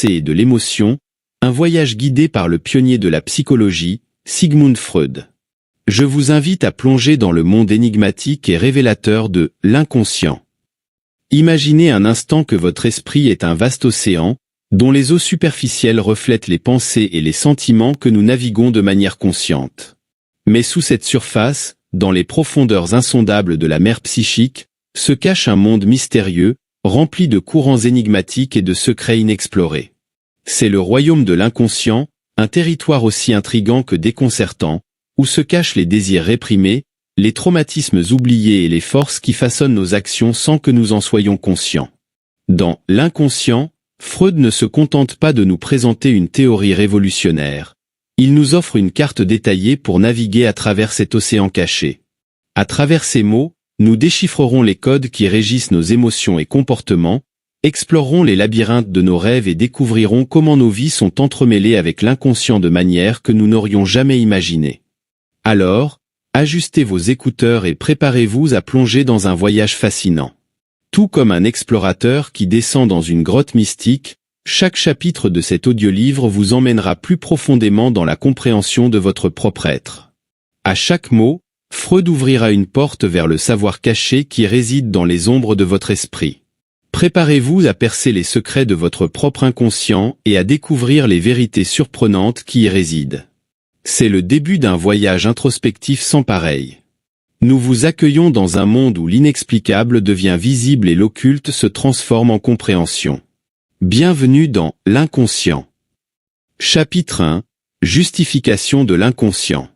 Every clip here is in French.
pensée et de l'émotion, un voyage guidé par le pionnier de la psychologie, Sigmund Freud. Je vous invite à plonger dans le monde énigmatique et révélateur de l'inconscient. Imaginez un instant que votre esprit est un vaste océan, dont les eaux superficielles reflètent les pensées et les sentiments que nous naviguons de manière consciente. Mais sous cette surface, dans les profondeurs insondables de la mer psychique, se cache un monde mystérieux, rempli de courants énigmatiques et de secrets inexplorés. C'est le royaume de l'inconscient, un territoire aussi intrigant que déconcertant, où se cachent les désirs réprimés, les traumatismes oubliés et les forces qui façonnent nos actions sans que nous en soyons conscients. Dans l'inconscient, Freud ne se contente pas de nous présenter une théorie révolutionnaire. Il nous offre une carte détaillée pour naviguer à travers cet océan caché. À travers ces mots, nous déchiffrerons les codes qui régissent nos émotions et comportements, explorerons les labyrinthes de nos rêves et découvrirons comment nos vies sont entremêlées avec l'inconscient de manière que nous n'aurions jamais imaginé. Alors, ajustez vos écouteurs et préparez-vous à plonger dans un voyage fascinant. Tout comme un explorateur qui descend dans une grotte mystique, chaque chapitre de cet audiolivre vous emmènera plus profondément dans la compréhension de votre propre être. À chaque mot, Freud ouvrira une porte vers le savoir caché qui réside dans les ombres de votre esprit. Préparez-vous à percer les secrets de votre propre inconscient et à découvrir les vérités surprenantes qui y résident. C'est le début d'un voyage introspectif sans pareil. Nous vous accueillons dans un monde où l'inexplicable devient visible et l'occulte se transforme en compréhension. Bienvenue dans l'inconscient. Chapitre 1. Justification de l'inconscient.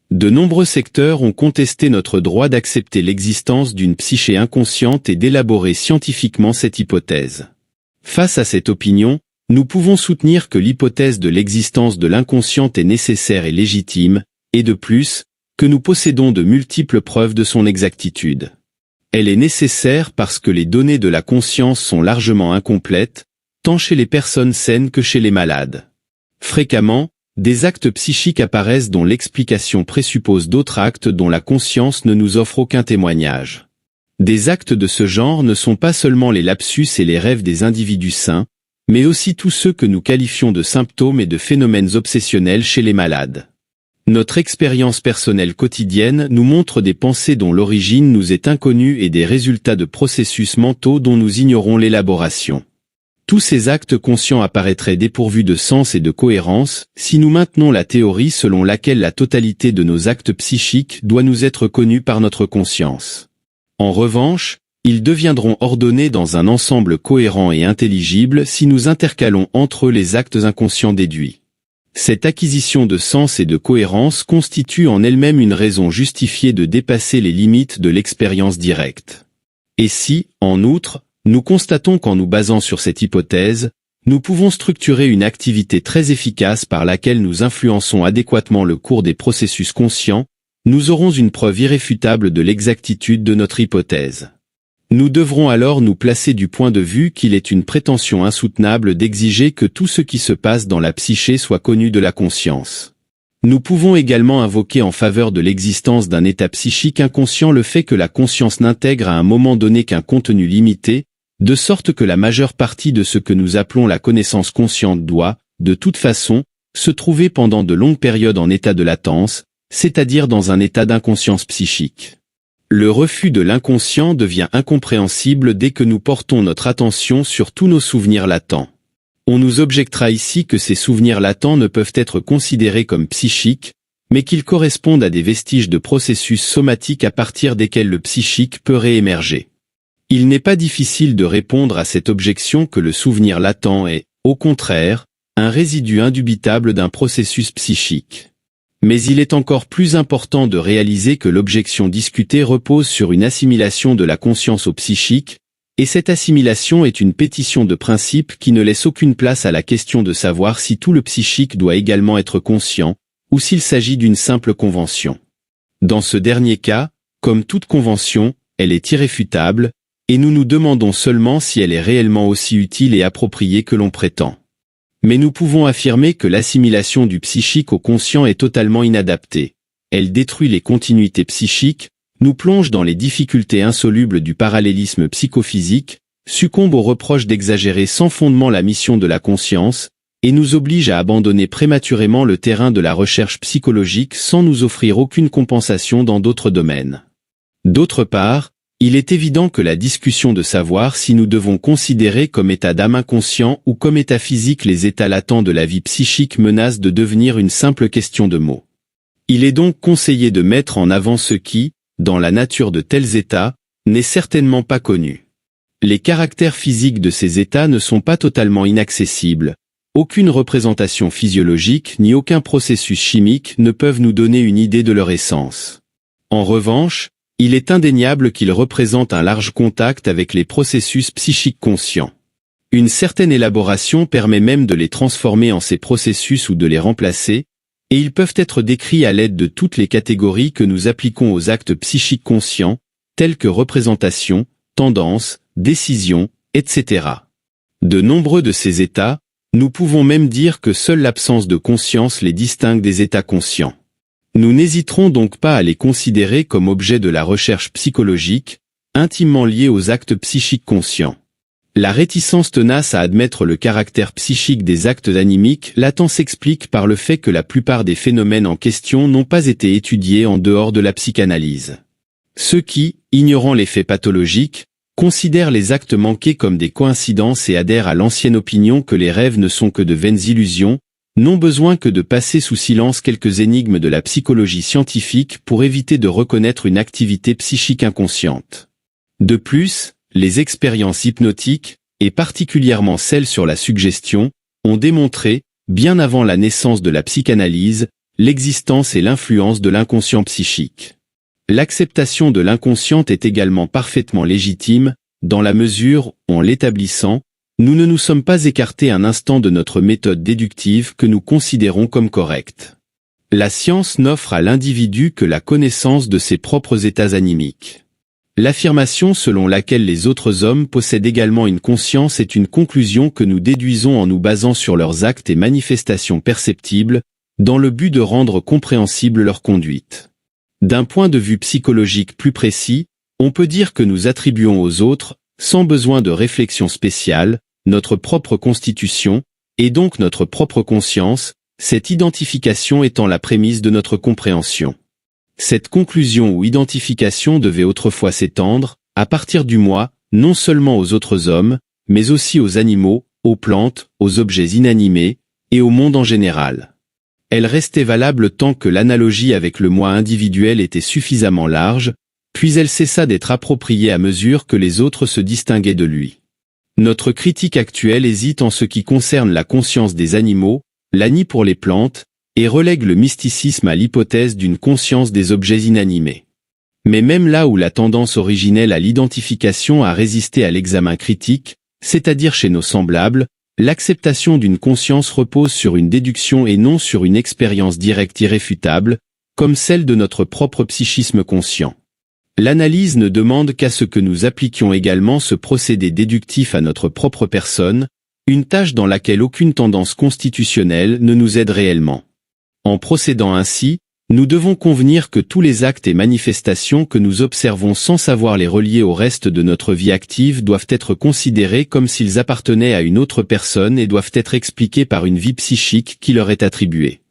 De nombreux secteurs ont contesté notre droit d'accepter l'existence d'une psyché inconsciente et d'élaborer scientifiquement cette hypothèse. Face à cette opinion, nous pouvons soutenir que l'hypothèse de l'existence de l'inconscient est nécessaire et légitime, et de plus, que nous possédons de multiples preuves de son exactitude. Elle est nécessaire parce que les données de la conscience sont largement incomplètes, tant chez les personnes saines que chez les malades. Fréquemment, des actes psychiques apparaissent dont l'explication présuppose d'autres actes dont la conscience ne nous offre aucun témoignage. Des actes de ce genre ne sont pas seulement les lapsus et les rêves des individus sains, mais aussi tous ceux que nous qualifions de symptômes et de phénomènes obsessionnels chez les malades. Notre expérience personnelle quotidienne nous montre des pensées dont l'origine nous est inconnue et des résultats de processus mentaux dont nous ignorons l'élaboration. Tous ces actes conscients apparaîtraient dépourvus de sens et de cohérence si nous maintenons la théorie selon laquelle la totalité de nos actes psychiques doit nous être connue par notre conscience. En revanche, ils deviendront ordonnés dans un ensemble cohérent et intelligible si nous intercalons entre eux les actes inconscients déduits. Cette acquisition de sens et de cohérence constitue en elle-même une raison justifiée de dépasser les limites de l'expérience directe. Et si, en outre, nous constatons qu'en nous basant sur cette hypothèse, nous pouvons structurer une activité très efficace par laquelle nous influençons adéquatement le cours des processus conscients, nous aurons une preuve irréfutable de l'exactitude de notre hypothèse. Nous devrons alors nous placer du point de vue qu'il est une prétention insoutenable d'exiger que tout ce qui se passe dans la psyché soit connu de la conscience. Nous pouvons également invoquer en faveur de l'existence d'un état psychique inconscient le fait que la conscience n'intègre à un moment donné qu'un contenu limité, de sorte que la majeure partie de ce que nous appelons la connaissance consciente doit, de toute façon, se trouver pendant de longues périodes en état de latence, c'est-à-dire dans un état d'inconscience psychique. Le refus de l'inconscient devient incompréhensible dès que nous portons notre attention sur tous nos souvenirs latents. On nous objectera ici que ces souvenirs latents ne peuvent être considérés comme psychiques, mais qu'ils correspondent à des vestiges de processus somatiques à partir desquels le psychique peut réémerger. Il n'est pas difficile de répondre à cette objection que le souvenir latent est, au contraire, un résidu indubitable d'un processus psychique. Mais il est encore plus important de réaliser que l'objection discutée repose sur une assimilation de la conscience au psychique, et cette assimilation est une pétition de principe qui ne laisse aucune place à la question de savoir si tout le psychique doit également être conscient, ou s'il s'agit d'une simple convention. Dans ce dernier cas, comme toute convention, elle est irréfutable, et nous nous demandons seulement si elle est réellement aussi utile et appropriée que l'on prétend. Mais nous pouvons affirmer que l'assimilation du psychique au conscient est totalement inadaptée. Elle détruit les continuités psychiques, nous plonge dans les difficultés insolubles du parallélisme psychophysique, succombe au reproche d'exagérer sans fondement la mission de la conscience, et nous oblige à abandonner prématurément le terrain de la recherche psychologique sans nous offrir aucune compensation dans d'autres domaines. D'autre part, il est évident que la discussion de savoir si nous devons considérer comme état d'âme inconscient ou comme état physique les états latents de la vie psychique menace de devenir une simple question de mots. Il est donc conseillé de mettre en avant ce qui, dans la nature de tels états, n'est certainement pas connu. Les caractères physiques de ces états ne sont pas totalement inaccessibles. Aucune représentation physiologique ni aucun processus chimique ne peuvent nous donner une idée de leur essence. En revanche, il est indéniable qu'ils représentent un large contact avec les processus psychiques conscients. Une certaine élaboration permet même de les transformer en ces processus ou de les remplacer, et ils peuvent être décrits à l'aide de toutes les catégories que nous appliquons aux actes psychiques conscients, tels que représentation, tendance, décision, etc. De nombreux de ces états, nous pouvons même dire que seule l'absence de conscience les distingue des états conscients. Nous n'hésiterons donc pas à les considérer comme objet de la recherche psychologique, intimement liés aux actes psychiques conscients. La réticence tenace à admettre le caractère psychique des actes animiques latents s'explique par le fait que la plupart des phénomènes en question n'ont pas été étudiés en dehors de la psychanalyse. Ceux qui, ignorant les faits pathologiques, considèrent les actes manqués comme des coïncidences et adhèrent à l'ancienne opinion que les rêves ne sont que de vaines illusions, n'ont besoin que de passer sous silence quelques énigmes de la psychologie scientifique pour éviter de reconnaître une activité psychique inconsciente. De plus, les expériences hypnotiques, et particulièrement celles sur la suggestion, ont démontré, bien avant la naissance de la psychanalyse, l'existence et l'influence de l'inconscient psychique. L'acceptation de l'inconscient est également parfaitement légitime, dans la mesure où, en l'établissant, nous ne nous sommes pas écartés un instant de notre méthode déductive que nous considérons comme correcte. La science n'offre à l'individu que la connaissance de ses propres états animiques. L'affirmation selon laquelle les autres hommes possèdent également une conscience est une conclusion que nous déduisons en nous basant sur leurs actes et manifestations perceptibles, dans le but de rendre compréhensible leur conduite. D'un point de vue psychologique plus précis, on peut dire que nous attribuons aux autres, sans besoin de réflexion spéciale, notre propre constitution, et donc notre propre conscience, cette identification étant la prémisse de notre compréhension. Cette conclusion ou identification devait autrefois s'étendre, à partir du moi, non seulement aux autres hommes, mais aussi aux animaux, aux plantes, aux objets inanimés, et au monde en général. Elle restait valable tant que l'analogie avec le moi individuel était suffisamment large, puis elle cessa d'être appropriée à mesure que les autres se distinguaient de lui. Notre critique actuelle hésite en ce qui concerne la conscience des animaux, la nie pour les plantes, et relègue le mysticisme à l'hypothèse d'une conscience des objets inanimés. Mais même là où la tendance originelle à l'identification a résisté à l'examen critique, c'est-à-dire chez nos semblables, l'acceptation d'une conscience repose sur une déduction et non sur une expérience directe irréfutable, comme celle de notre propre psychisme conscient. L'analyse ne demande qu'à ce que nous appliquions également ce procédé déductif à notre propre personne, une tâche dans laquelle aucune tendance constitutionnelle ne nous aide réellement. En procédant ainsi, nous devons convenir que tous les actes et manifestations que nous observons sans savoir les relier au reste de notre vie active doivent être considérés comme s'ils appartenaient à une autre personne et doivent être expliqués par une vie psychique qui leur est attribuée.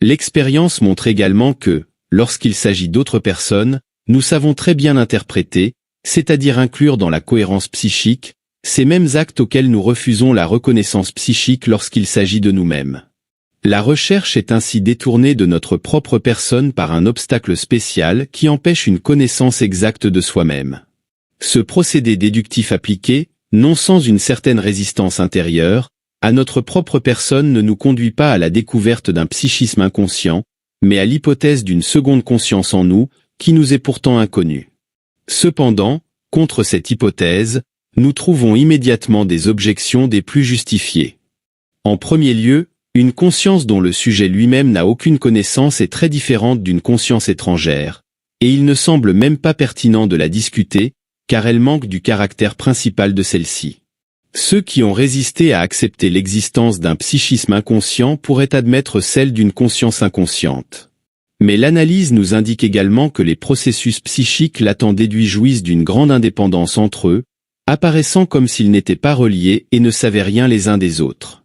L'expérience montre également que, lorsqu'il s'agit d'autres personnes, nous savons très bien interpréter, c'est-à-dire inclure dans la cohérence psychique, ces mêmes actes auxquels nous refusons la reconnaissance psychique lorsqu'il s'agit de nous-mêmes. La recherche est ainsi détournée de notre propre personne par un obstacle spécial qui empêche une connaissance exacte de soi-même. Ce procédé déductif appliqué, non sans une certaine résistance intérieure, à notre propre personne ne nous conduit pas à la découverte d'un psychisme inconscient, mais à l'hypothèse d'une seconde conscience en nous, qui nous est pourtant inconnue. Cependant, contre cette hypothèse, nous trouvons immédiatement des objections des plus justifiées. En premier lieu, une conscience dont le sujet lui-même n'a aucune connaissance est très différente d'une conscience étrangère, et il ne semble même pas pertinent de la discuter, car elle manque du caractère principal de celle-ci. Ceux qui ont résisté à accepter l'existence d'un psychisme inconscient pourraient admettre celle d'une conscience inconsciente. Mais l'analyse nous indique également que les processus psychiques latents déduits jouissent d'une grande indépendance entre eux, apparaissant comme s'ils n'étaient pas reliés et ne savaient rien les uns des autres.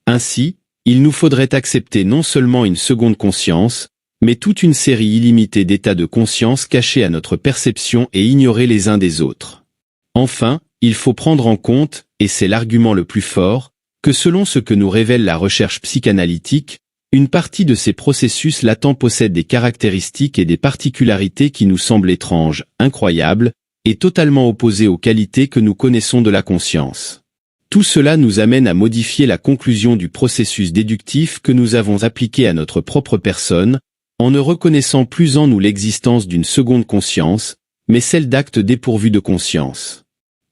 Ainsi, il nous faudrait accepter non seulement une seconde conscience, mais toute une série illimitée d'états de conscience cachés à notre perception et ignorés les uns des autres. Enfin, il faut prendre en compte, et c'est l'argument le plus fort, que selon ce que nous révèle la recherche psychanalytique, une partie de ces processus latents possède des caractéristiques et des particularités qui nous semblent étranges, incroyables, et totalement opposées aux qualités que nous connaissons de la conscience. Tout cela nous amène à modifier la conclusion du processus déductif que nous avons appliqué à notre propre personne, en ne reconnaissant plus en nous l'existence d'une seconde conscience, mais celle d'actes dépourvus de conscience.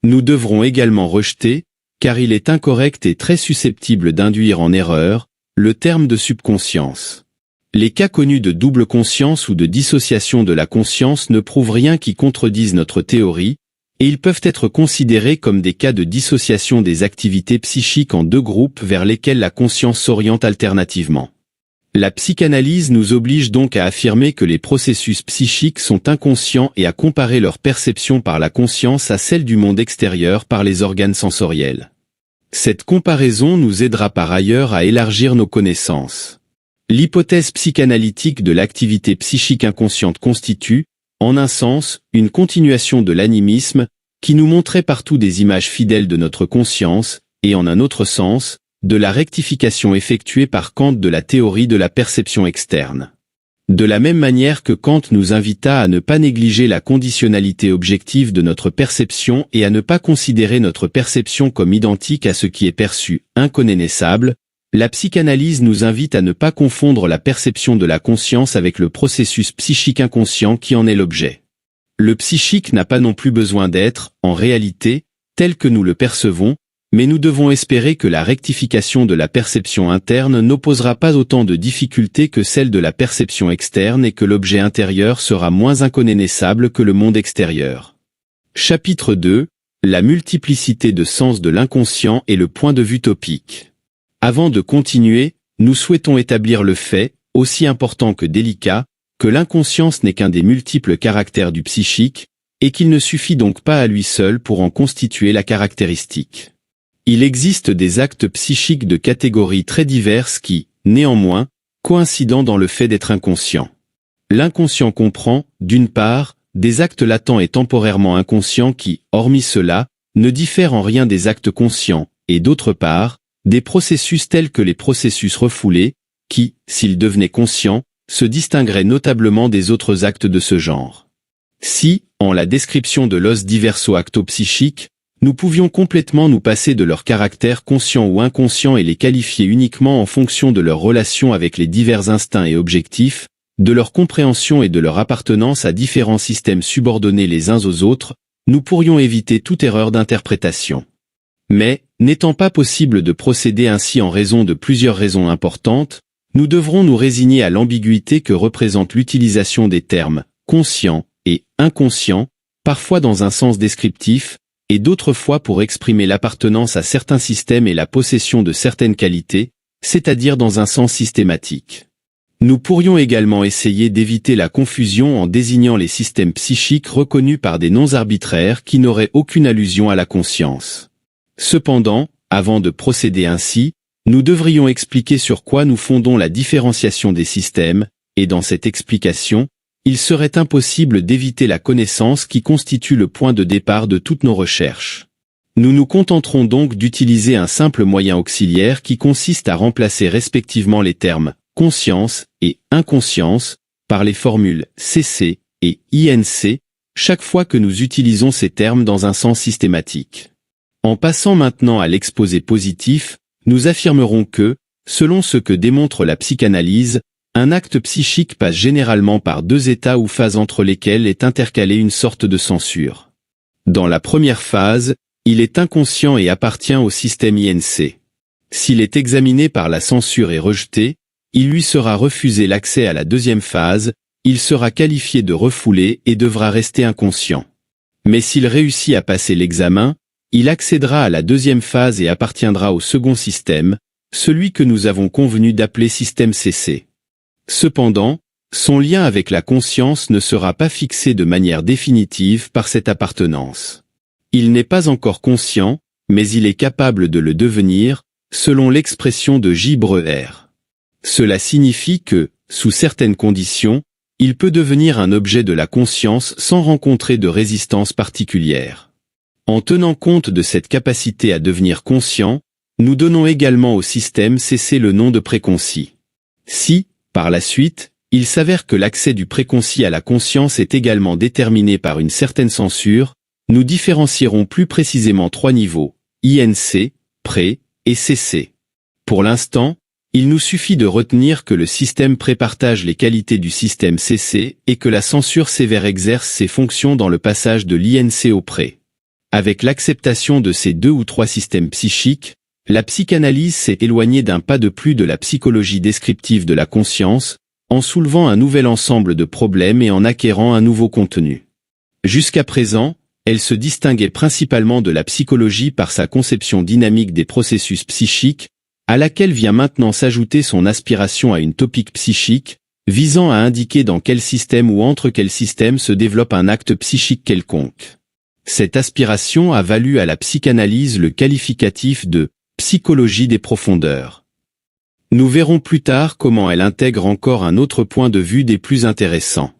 Nous devrons également rejeter, car il est incorrect et très susceptible d'induire en erreur, le terme de subconscience. Les cas connus de double conscience ou de dissociation de la conscience ne prouvent rien qui contredise notre théorie, et ils peuvent être considérés comme des cas de dissociation des activités psychiques en deux groupes vers lesquels la conscience s'oriente alternativement. La psychanalyse nous oblige donc à affirmer que les processus psychiques sont inconscients et à comparer leur perception par la conscience à celle du monde extérieur par les organes sensoriels. Cette comparaison nous aidera par ailleurs à élargir nos connaissances. L'hypothèse psychanalytique de l'activité psychique inconsciente constitue, en un sens, une continuation de l'animisme, qui nous montrait partout des images fidèles de notre conscience, et en un autre sens, de la rectification effectuée par Kant de la théorie de la perception externe. De la même manière que Kant nous invita à ne pas négliger la conditionnalité objective de notre perception et à ne pas considérer notre perception comme identique à ce qui est perçu, inconnaissable, la psychanalyse nous invite à ne pas confondre la perception de la conscience avec le processus psychique inconscient qui en est l'objet. Le psychique n'a pas non plus besoin d'être, en réalité, tel que nous le percevons, mais nous devons espérer que la rectification de la perception interne n'opposera pas autant de difficultés que celle de la perception externe et que l'objet intérieur sera moins inconnaissable que le monde extérieur. Chapitre 2. La multiplicité de sens de l'inconscient et le point de vue topique. Avant de continuer, nous souhaitons établir le fait, aussi important que délicat, que l'inconscience n'est qu'un des multiples caractères du psychique, et qu'il ne suffit donc pas à lui seul pour en constituer la caractéristique. Il existe des actes psychiques de catégories très diverses qui, néanmoins, coïncident dans le fait d'être inconscients. L'inconscient comprend, d'une part, des actes latents et temporairement inconscients qui, hormis cela, ne diffèrent en rien des actes conscients, et d'autre part, des processus tels que les processus refoulés, qui, s'ils devenaient conscients, se distingueraient notablement des autres actes de ce genre. Si, en la description de los diverso acto psychiques, nous pouvions complètement nous passer de leur caractère conscient ou inconscient et les qualifier uniquement en fonction de leur relation avec les divers instincts et objectifs, de leur compréhension et de leur appartenance à différents systèmes subordonnés les uns aux autres, nous pourrions éviter toute erreur d'interprétation. Mais, n'étant pas possible de procéder ainsi en raison de plusieurs raisons importantes, nous devrons nous résigner à l'ambiguïté que représente l'utilisation des termes « conscient » et « inconscient », parfois dans un sens descriptif, et d'autres fois pour exprimer l'appartenance à certains systèmes et la possession de certaines qualités, c'est-à-dire dans un sens systématique. Nous pourrions également essayer d'éviter la confusion en désignant les systèmes psychiques reconnus par des noms arbitraires qui n'auraient aucune allusion à la conscience. Cependant, avant de procéder ainsi, nous devrions expliquer sur quoi nous fondons la différenciation des systèmes, et dans cette explication, il serait impossible d'éviter la connaissance qui constitue le point de départ de toutes nos recherches. Nous nous contenterons donc d'utiliser un simple moyen auxiliaire qui consiste à remplacer respectivement les termes « conscience » et « inconscience » par les formules « CC » et « INC » chaque fois que nous utilisons ces termes dans un sens systématique. En passant maintenant à l'exposé positif, nous affirmerons que, selon ce que démontre la psychanalyse, un acte psychique passe généralement par deux états ou phases entre lesquelles est intercalée une sorte de censure. Dans la première phase, il est inconscient et appartient au système INC. S'il est examiné par la censure et rejeté, il lui sera refusé l'accès à la deuxième phase, il sera qualifié de refoulé et devra rester inconscient. Mais s'il réussit à passer l'examen, il accédera à la deuxième phase et appartiendra au second système, celui que nous avons convenu d'appeler système CC. Cependant, son lien avec la conscience ne sera pas fixé de manière définitive par cette appartenance. Il n'est pas encore conscient, mais il est capable de le devenir, selon l'expression de J. Breuer. Cela signifie que, sous certaines conditions, il peut devenir un objet de la conscience sans rencontrer de résistance particulière. En tenant compte de cette capacité à devenir conscient, nous donnons également au système CC le nom de préconcis. Si, par la suite, il s'avère que l'accès du préconcis à la conscience est également déterminé par une certaine censure, nous différencierons plus précisément 3 niveaux, INC, pré, et CC. Pour l'instant, il nous suffit de retenir que le système pré partage les qualités du système CC et que la censure sévère exerce ses fonctions dans le passage de l'INC au pré. Avec l'acceptation de ces 2 ou 3 systèmes psychiques, la psychanalyse s'est éloignée d'un pas de plus de la psychologie descriptive de la conscience, en soulevant un nouvel ensemble de problèmes et en acquérant un nouveau contenu. Jusqu'à présent, elle se distinguait principalement de la psychologie par sa conception dynamique des processus psychiques, à laquelle vient maintenant s'ajouter son aspiration à une topique psychique, visant à indiquer dans quel système ou entre quels systèmes se développe un acte psychique quelconque. Cette aspiration a valu à la psychanalyse le qualificatif de « psychologie des profondeurs ». Nous verrons plus tard comment elle intègre encore un autre point de vue des plus intéressants.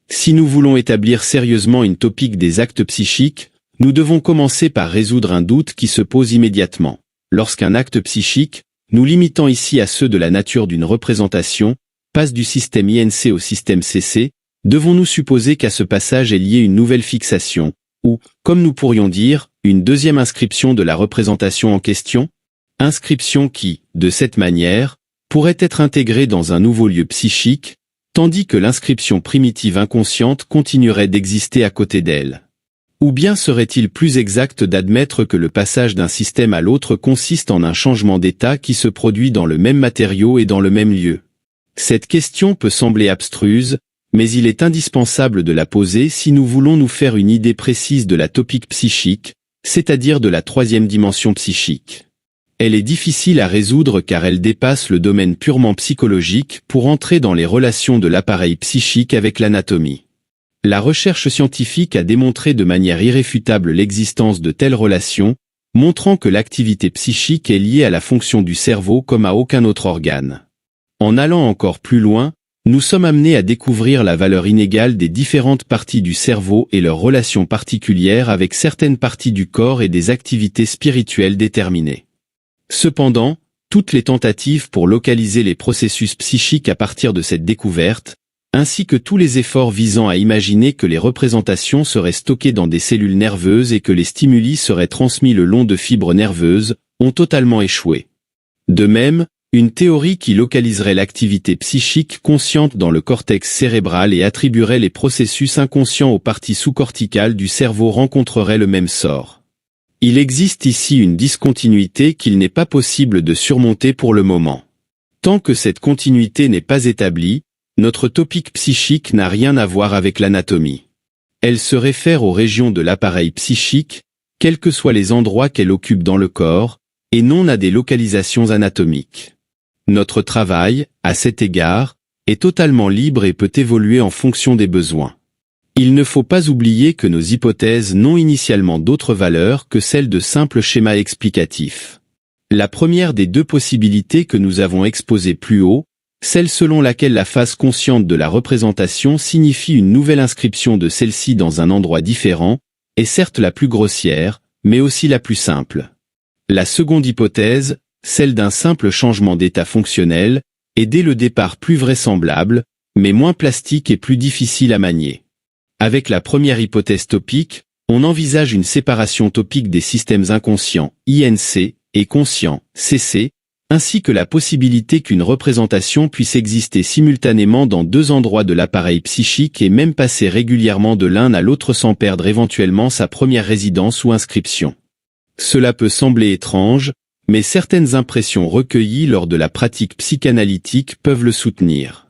Si nous voulons établir sérieusement une topique des actes psychiques, nous devons commencer par résoudre un doute qui se pose immédiatement. Lorsqu'un acte psychique, nous limitant ici à ceux de la nature d'une représentation, passe du système INC au système CC, devons-nous supposer qu'à ce passage est liée une nouvelle fixation, ou, comme nous pourrions dire, une deuxième inscription de la représentation en question? Inscription qui, de cette manière, pourrait être intégrée dans un nouveau lieu psychique, tandis que l'inscription primitive inconsciente continuerait d'exister à côté d'elle. Ou bien serait-il plus exact d'admettre que le passage d'un système à l'autre consiste en un changement d'état qui se produit dans le même matériau et dans le même lieu? Cette question peut sembler abstruse, mais il est indispensable de la poser si nous voulons nous faire une idée précise de la topique psychique, c'est-à-dire de la 3e dimension psychique. Elle est difficile à résoudre car elle dépasse le domaine purement psychologique pour entrer dans les relations de l'appareil psychique avec l'anatomie. La recherche scientifique a démontré de manière irréfutable l'existence de telles relations, montrant que l'activité psychique est liée à la fonction du cerveau comme à aucun autre organe. En allant encore plus loin, nous sommes amenés à découvrir la valeur inégale des différentes parties du cerveau et leurs relations particulières avec certaines parties du corps et des activités spirituelles déterminées. Cependant, toutes les tentatives pour localiser les processus psychiques à partir de cette découverte, ainsi que tous les efforts visant à imaginer que les représentations seraient stockées dans des cellules nerveuses et que les stimuli seraient transmis le long de fibres nerveuses, ont totalement échoué. De même, une théorie qui localiserait l'activité psychique consciente dans le cortex cérébral et attribuerait les processus inconscients aux parties sous-corticales du cerveau rencontrerait le même sort. Il existe ici une discontinuité qu'il n'est pas possible de surmonter pour le moment. Tant que cette continuité n'est pas établie, notre topique psychique n'a rien à voir avec l'anatomie. Elle se réfère aux régions de l'appareil psychique, quels que soient les endroits qu'elle occupe dans le corps, et non à des localisations anatomiques. Notre travail, à cet égard, est totalement libre et peut évoluer en fonction des besoins. Il ne faut pas oublier que nos hypothèses n'ont initialement d'autre valeur que celle de simples schémas explicatifs. La première des 2 possibilités que nous avons exposées plus haut, celle selon laquelle la phase consciente de la représentation signifie une nouvelle inscription de celle-ci dans un endroit différent, est certes la plus grossière, mais aussi la plus simple. La seconde hypothèse, celle d'un simple changement d'état fonctionnel, est dès le départ plus vraisemblable, mais moins plastique et plus difficile à manier. Avec la première hypothèse topique, on envisage une séparation topique des systèmes inconscients, INC, et conscients, CC, ainsi que la possibilité qu'une représentation puisse exister simultanément dans 2 endroits de l'appareil psychique et même passer régulièrement de l'un à l'autre sans perdre éventuellement sa première résidence ou inscription. Cela peut sembler étrange, mais certaines impressions recueillies lors de la pratique psychanalytique peuvent le soutenir.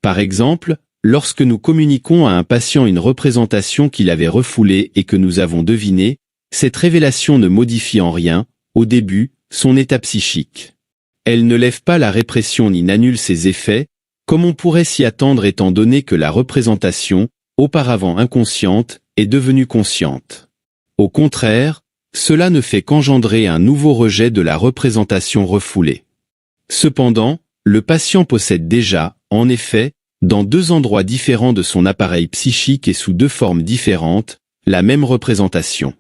Par exemple, lorsque nous communiquons à un patient une représentation qu'il avait refoulée et que nous avons devinée, cette révélation ne modifie en rien, au début, son état psychique. Elle ne lève pas la répression ni n'annule ses effets, comme on pourrait s'y attendre étant donné que la représentation, auparavant inconsciente, est devenue consciente. Au contraire, cela ne fait qu'engendrer un nouveau rejet de la représentation refoulée. Cependant, le patient possède déjà, en effet, dans deux endroits différents de son appareil psychique et sous deux formes différentes, la même représentation.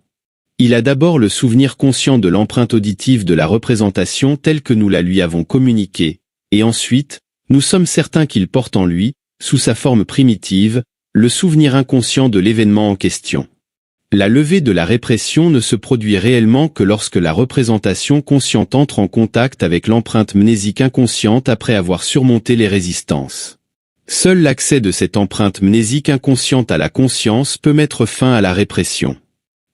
Il a d'abord le souvenir conscient de l'empreinte auditive de la représentation telle que nous la lui avons communiquée, et ensuite, nous sommes certains qu'il porte en lui, sous sa forme primitive, le souvenir inconscient de l'événement en question. La levée de la répression ne se produit réellement que lorsque la représentation consciente entre en contact avec l'empreinte mnésique inconsciente après avoir surmonté les résistances. Seul l'accès de cette empreinte mnésique inconsciente à la conscience peut mettre fin à la répression.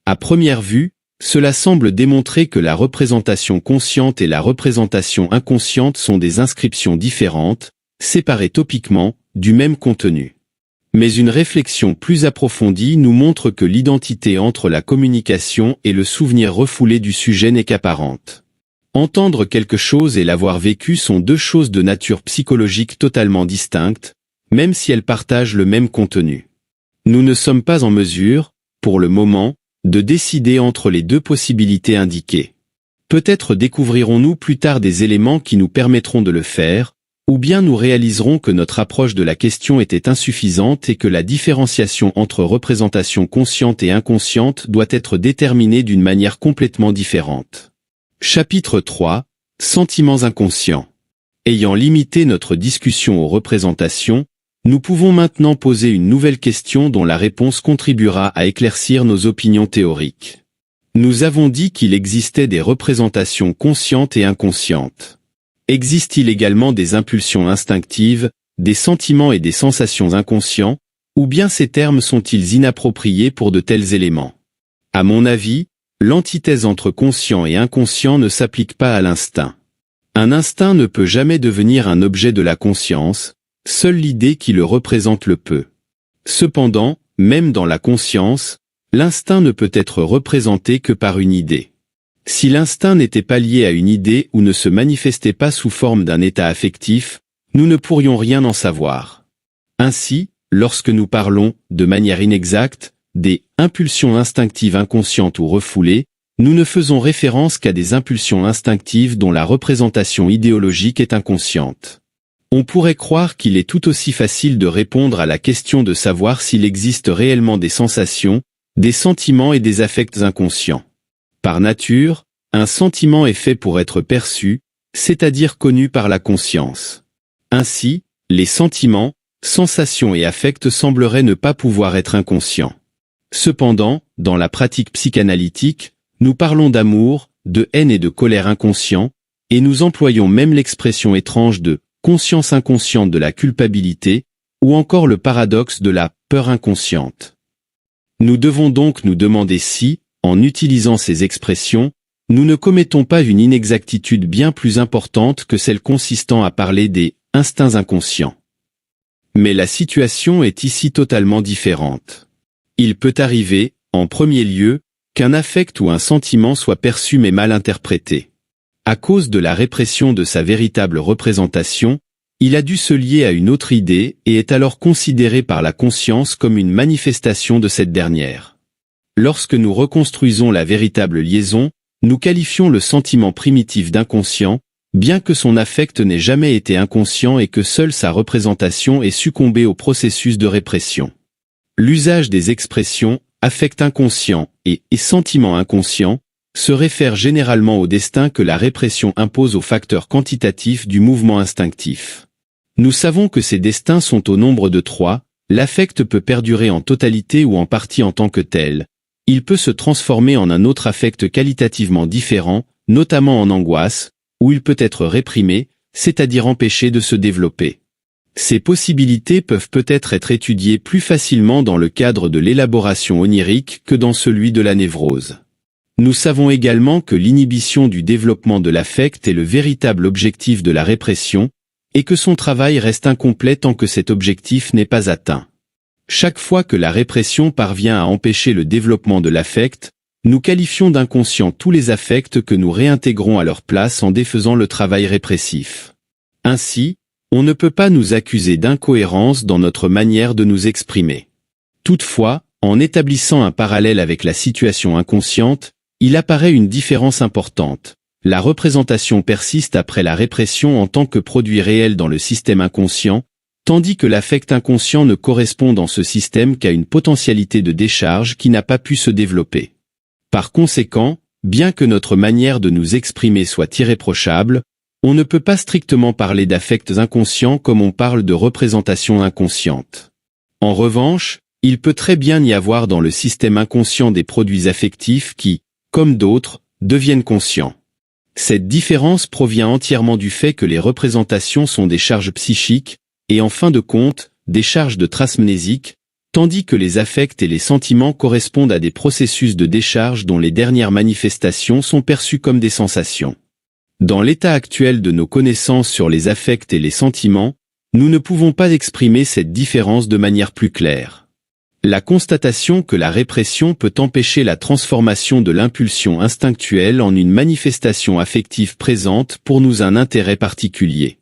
À première vue, cela semble démontrer que la représentation consciente et la représentation inconsciente sont des inscriptions différentes, séparées topiquement, du même contenu. Mais une réflexion plus approfondie nous montre que l'identité entre la communication et le souvenir refoulé du sujet n'est qu'apparente. Entendre quelque chose et l'avoir vécu sont deux choses de nature psychologique totalement distinctes, même si elles partagent le même contenu. Nous ne sommes pas en mesure, pour le moment, de décider entre les deux possibilités indiquées. Peut-être découvrirons-nous plus tard des éléments qui nous permettront de le faire, ou bien nous réaliserons que notre approche de la question était insuffisante et que la différenciation entre représentation consciente et inconsciente doit être déterminée d'une manière complètement différente. Chapitre 3. Sentiments inconscients. Ayant limité notre discussion aux représentations, nous pouvons maintenant poser une nouvelle question dont la réponse contribuera à éclaircir nos opinions théoriques. Nous avons dit qu'il existait des représentations conscientes et inconscientes. Existe-t-il également des impulsions instinctives, des sentiments et des sensations inconscients, ou bien ces termes sont-ils inappropriés pour de tels éléments? À mon avis, l'antithèse entre conscient et inconscient ne s'applique pas à l'instinct. Un instinct ne peut jamais devenir un objet de la conscience, seule l'idée qui le représente le peut. Cependant, même dans la conscience, l'instinct ne peut être représenté que par une idée. Si l'instinct n'était pas lié à une idée ou ne se manifestait pas sous forme d'un état affectif, nous ne pourrions rien en savoir. Ainsi, lorsque nous parlons, de manière inexacte, des impulsions instinctives inconscientes ou refoulées, nous ne faisons référence qu'à des impulsions instinctives dont la représentation idéologique est inconsciente. On pourrait croire qu'il est tout aussi facile de répondre à la question de savoir s'il existe réellement des sensations, des sentiments et des affects inconscients. Par nature, un sentiment est fait pour être perçu, c'est-à-dire connu par la conscience. Ainsi, les sentiments, sensations et affects sembleraient ne pas pouvoir être inconscients. Cependant, dans la pratique psychanalytique, nous parlons d'amour, de haine et de colère inconscients, et nous employons même l'expression étrange de conscience inconsciente de la culpabilité, ou encore le paradoxe de la peur inconsciente. Nous devons donc nous demander si, en utilisant ces expressions, nous ne commettons pas une inexactitude bien plus importante que celle consistant à parler des instincts inconscients. Mais la situation est ici totalement différente. Il peut arriver, en premier lieu, qu'un affect ou un sentiment soit perçu mais mal interprété. À cause de la répression de sa véritable représentation, il a dû se lier à une autre idée et est alors considéré par la conscience comme une manifestation de cette dernière. Lorsque nous reconstruisons la véritable liaison, nous qualifions le sentiment primitif d'inconscient, bien que son affect n'ait jamais été inconscient et que seule sa représentation ait succombé au processus de répression. L'usage des expressions « affect inconscient » et « sentiment inconscient » se réfère généralement au destin que la répression impose aux facteurs quantitatifs du mouvement instinctif. Nous savons que ces destins sont au nombre de 3, l'affect peut perdurer en totalité ou en partie en tant que tel. Il peut se transformer en un autre affect qualitativement différent, notamment en angoisse, ou il peut être réprimé, c'est-à-dire empêché de se développer. Ces possibilités peuvent peut-être être étudiées plus facilement dans le cadre de l'élaboration onirique que dans celui de la névrose. Nous savons également que l'inhibition du développement de l'affect est le véritable objectif de la répression, et que son travail reste incomplet tant que cet objectif n'est pas atteint. Chaque fois que la répression parvient à empêcher le développement de l'affect, nous qualifions d'inconscient tous les affects que nous réintégrons à leur place en défaisant le travail répressif. Ainsi, on ne peut pas nous accuser d'incohérence dans notre manière de nous exprimer. Toutefois, En établissant un parallèle avec la situation inconsciente, il apparaît une différence importante. La représentation persiste après la répression en tant que produit réel dans le système inconscient, tandis que l'affect inconscient ne correspond dans ce système qu'à une potentialité de décharge qui n'a pas pu se développer. Par conséquent, bien que notre manière de nous exprimer soit irréprochable, on ne peut pas strictement parler d'affects inconscients comme on parle de représentation inconsciente. En revanche, il peut très bien y avoir dans le système inconscient des produits affectifs qui, comme d'autres, deviennent conscients. Cette différence provient entièrement du fait que les représentations sont des charges psychiques, et en fin de compte, des charges de traces mnésiques, tandis que les affects et les sentiments correspondent à des processus de décharge dont les dernières manifestations sont perçues comme des sensations. Dans l'état actuel de nos connaissances sur les affects et les sentiments, nous ne pouvons pas exprimer cette différence de manière plus claire. La constatation que la répression peut empêcher la transformation de l'impulsion instinctuelle en une manifestation affective présente pour nous un intérêt particulier.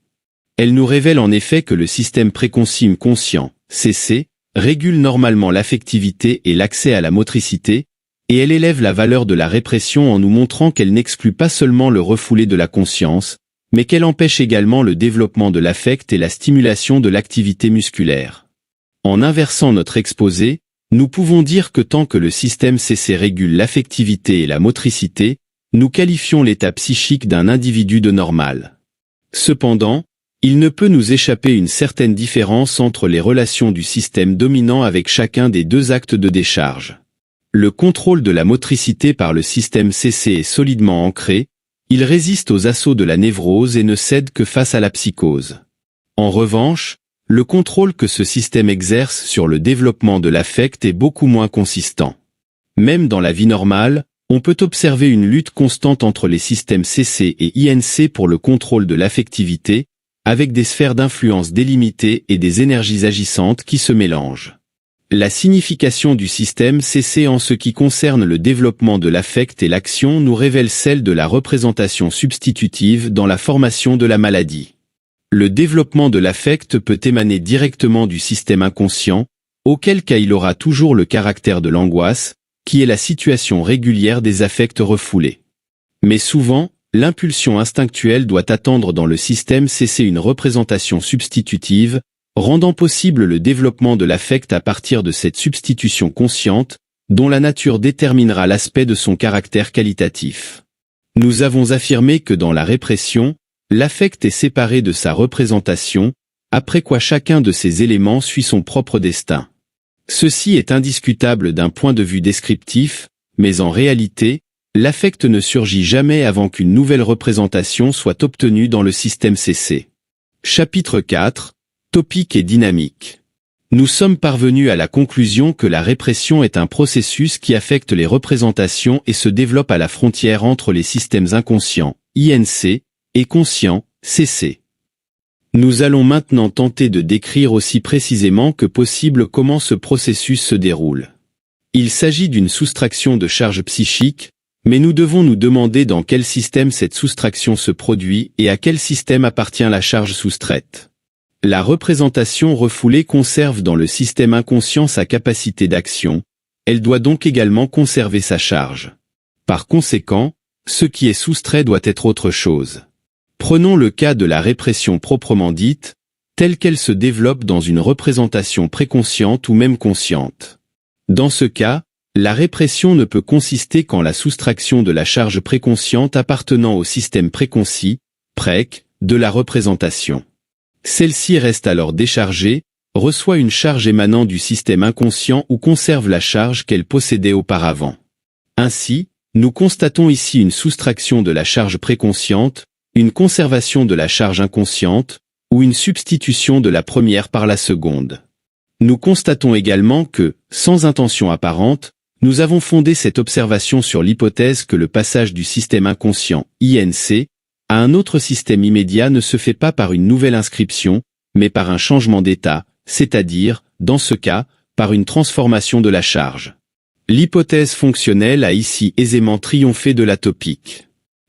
Elle nous révèle en effet que le système préconscient conscient, CC, régule normalement l'affectivité et l'accès à la motricité, et elle élève la valeur de la répression en nous montrant qu'elle n'exclut pas seulement le refoulé de la conscience, mais qu'elle empêche également le développement de l'affect et la stimulation de l'activité musculaire. En inversant notre exposé, nous pouvons dire que tant que le système CC régule l'affectivité et la motricité, nous qualifions l'état psychique d'un individu de normal. Cependant, il ne peut nous échapper une certaine différence entre les relations du système dominant avec chacun des deux actes de décharge. Le contrôle de la motricité par le système CC est solidement ancré, il résiste aux assauts de la névrose et ne cède que face à la psychose. En revanche, le contrôle que ce système exerce sur le développement de l'affect est beaucoup moins consistant. Même dans la vie normale, on peut observer une lutte constante entre les systèmes CC et INC pour le contrôle de l'affectivité, avec des sphères d'influence délimitées et des énergies agissantes qui se mélangent. La signification du système CC en ce qui concerne le développement de l'affect et l'action nous révèle celle de la représentation substitutive dans la formation de la maladie. Le développement de l'affect peut émaner directement du système inconscient, auquel cas il aura toujours le caractère de l'angoisse, qui est la situation régulière des affects refoulés. Mais souvent, l'impulsion instinctuelle doit attendre dans le système CC une représentation substitutive, rendant possible le développement de l'affect à partir de cette substitution consciente, dont la nature déterminera l'aspect de son caractère qualitatif. Nous avons affirmé que dans la répression, l'affect est séparé de sa représentation, après quoi chacun de ces éléments suit son propre destin. Ceci est indiscutable d'un point de vue descriptif, mais en réalité, l'affect ne surgit jamais avant qu'une nouvelle représentation soit obtenue dans le système CC. Chapitre 4. Topique et dynamique. Nous sommes parvenus à la conclusion que la répression est un processus qui affecte les représentations et se développe à la frontière entre les systèmes inconscients, INC, et conscients, CC. Nous allons maintenant tenter de décrire aussi précisément que possible comment ce processus se déroule. Il s'agit d'une soustraction de charge psychique, mais nous devons nous demander dans quel système cette soustraction se produit et à quel système appartient la charge soustraite. La représentation refoulée conserve dans le système inconscient sa capacité d'action, elle doit donc également conserver sa charge. Par conséquent, ce qui est soustrait doit être autre chose. Prenons le cas de la répression proprement dite, telle qu'elle se développe dans une représentation préconsciente ou même consciente. Dans ce cas, la répression ne peut consister qu'en la soustraction de la charge préconsciente appartenant au système préconcis, PREC, de la représentation. Celle-ci reste alors déchargée, reçoit une charge émanant du système inconscient ou conserve la charge qu'elle possédait auparavant. Ainsi, nous constatons ici une soustraction de la charge préconsciente, une conservation de la charge inconsciente, ou une substitution de la première par la seconde. Nous constatons également que, sans intention apparente, nous avons fondé cette observation sur l'hypothèse que le passage du système inconscient, INC, à un autre système immédiat ne se fait pas par une nouvelle inscription, mais par un changement d'état, c'est-à-dire, dans ce cas, par une transformation de la charge. L'hypothèse fonctionnelle a ici aisément triomphé de la topique.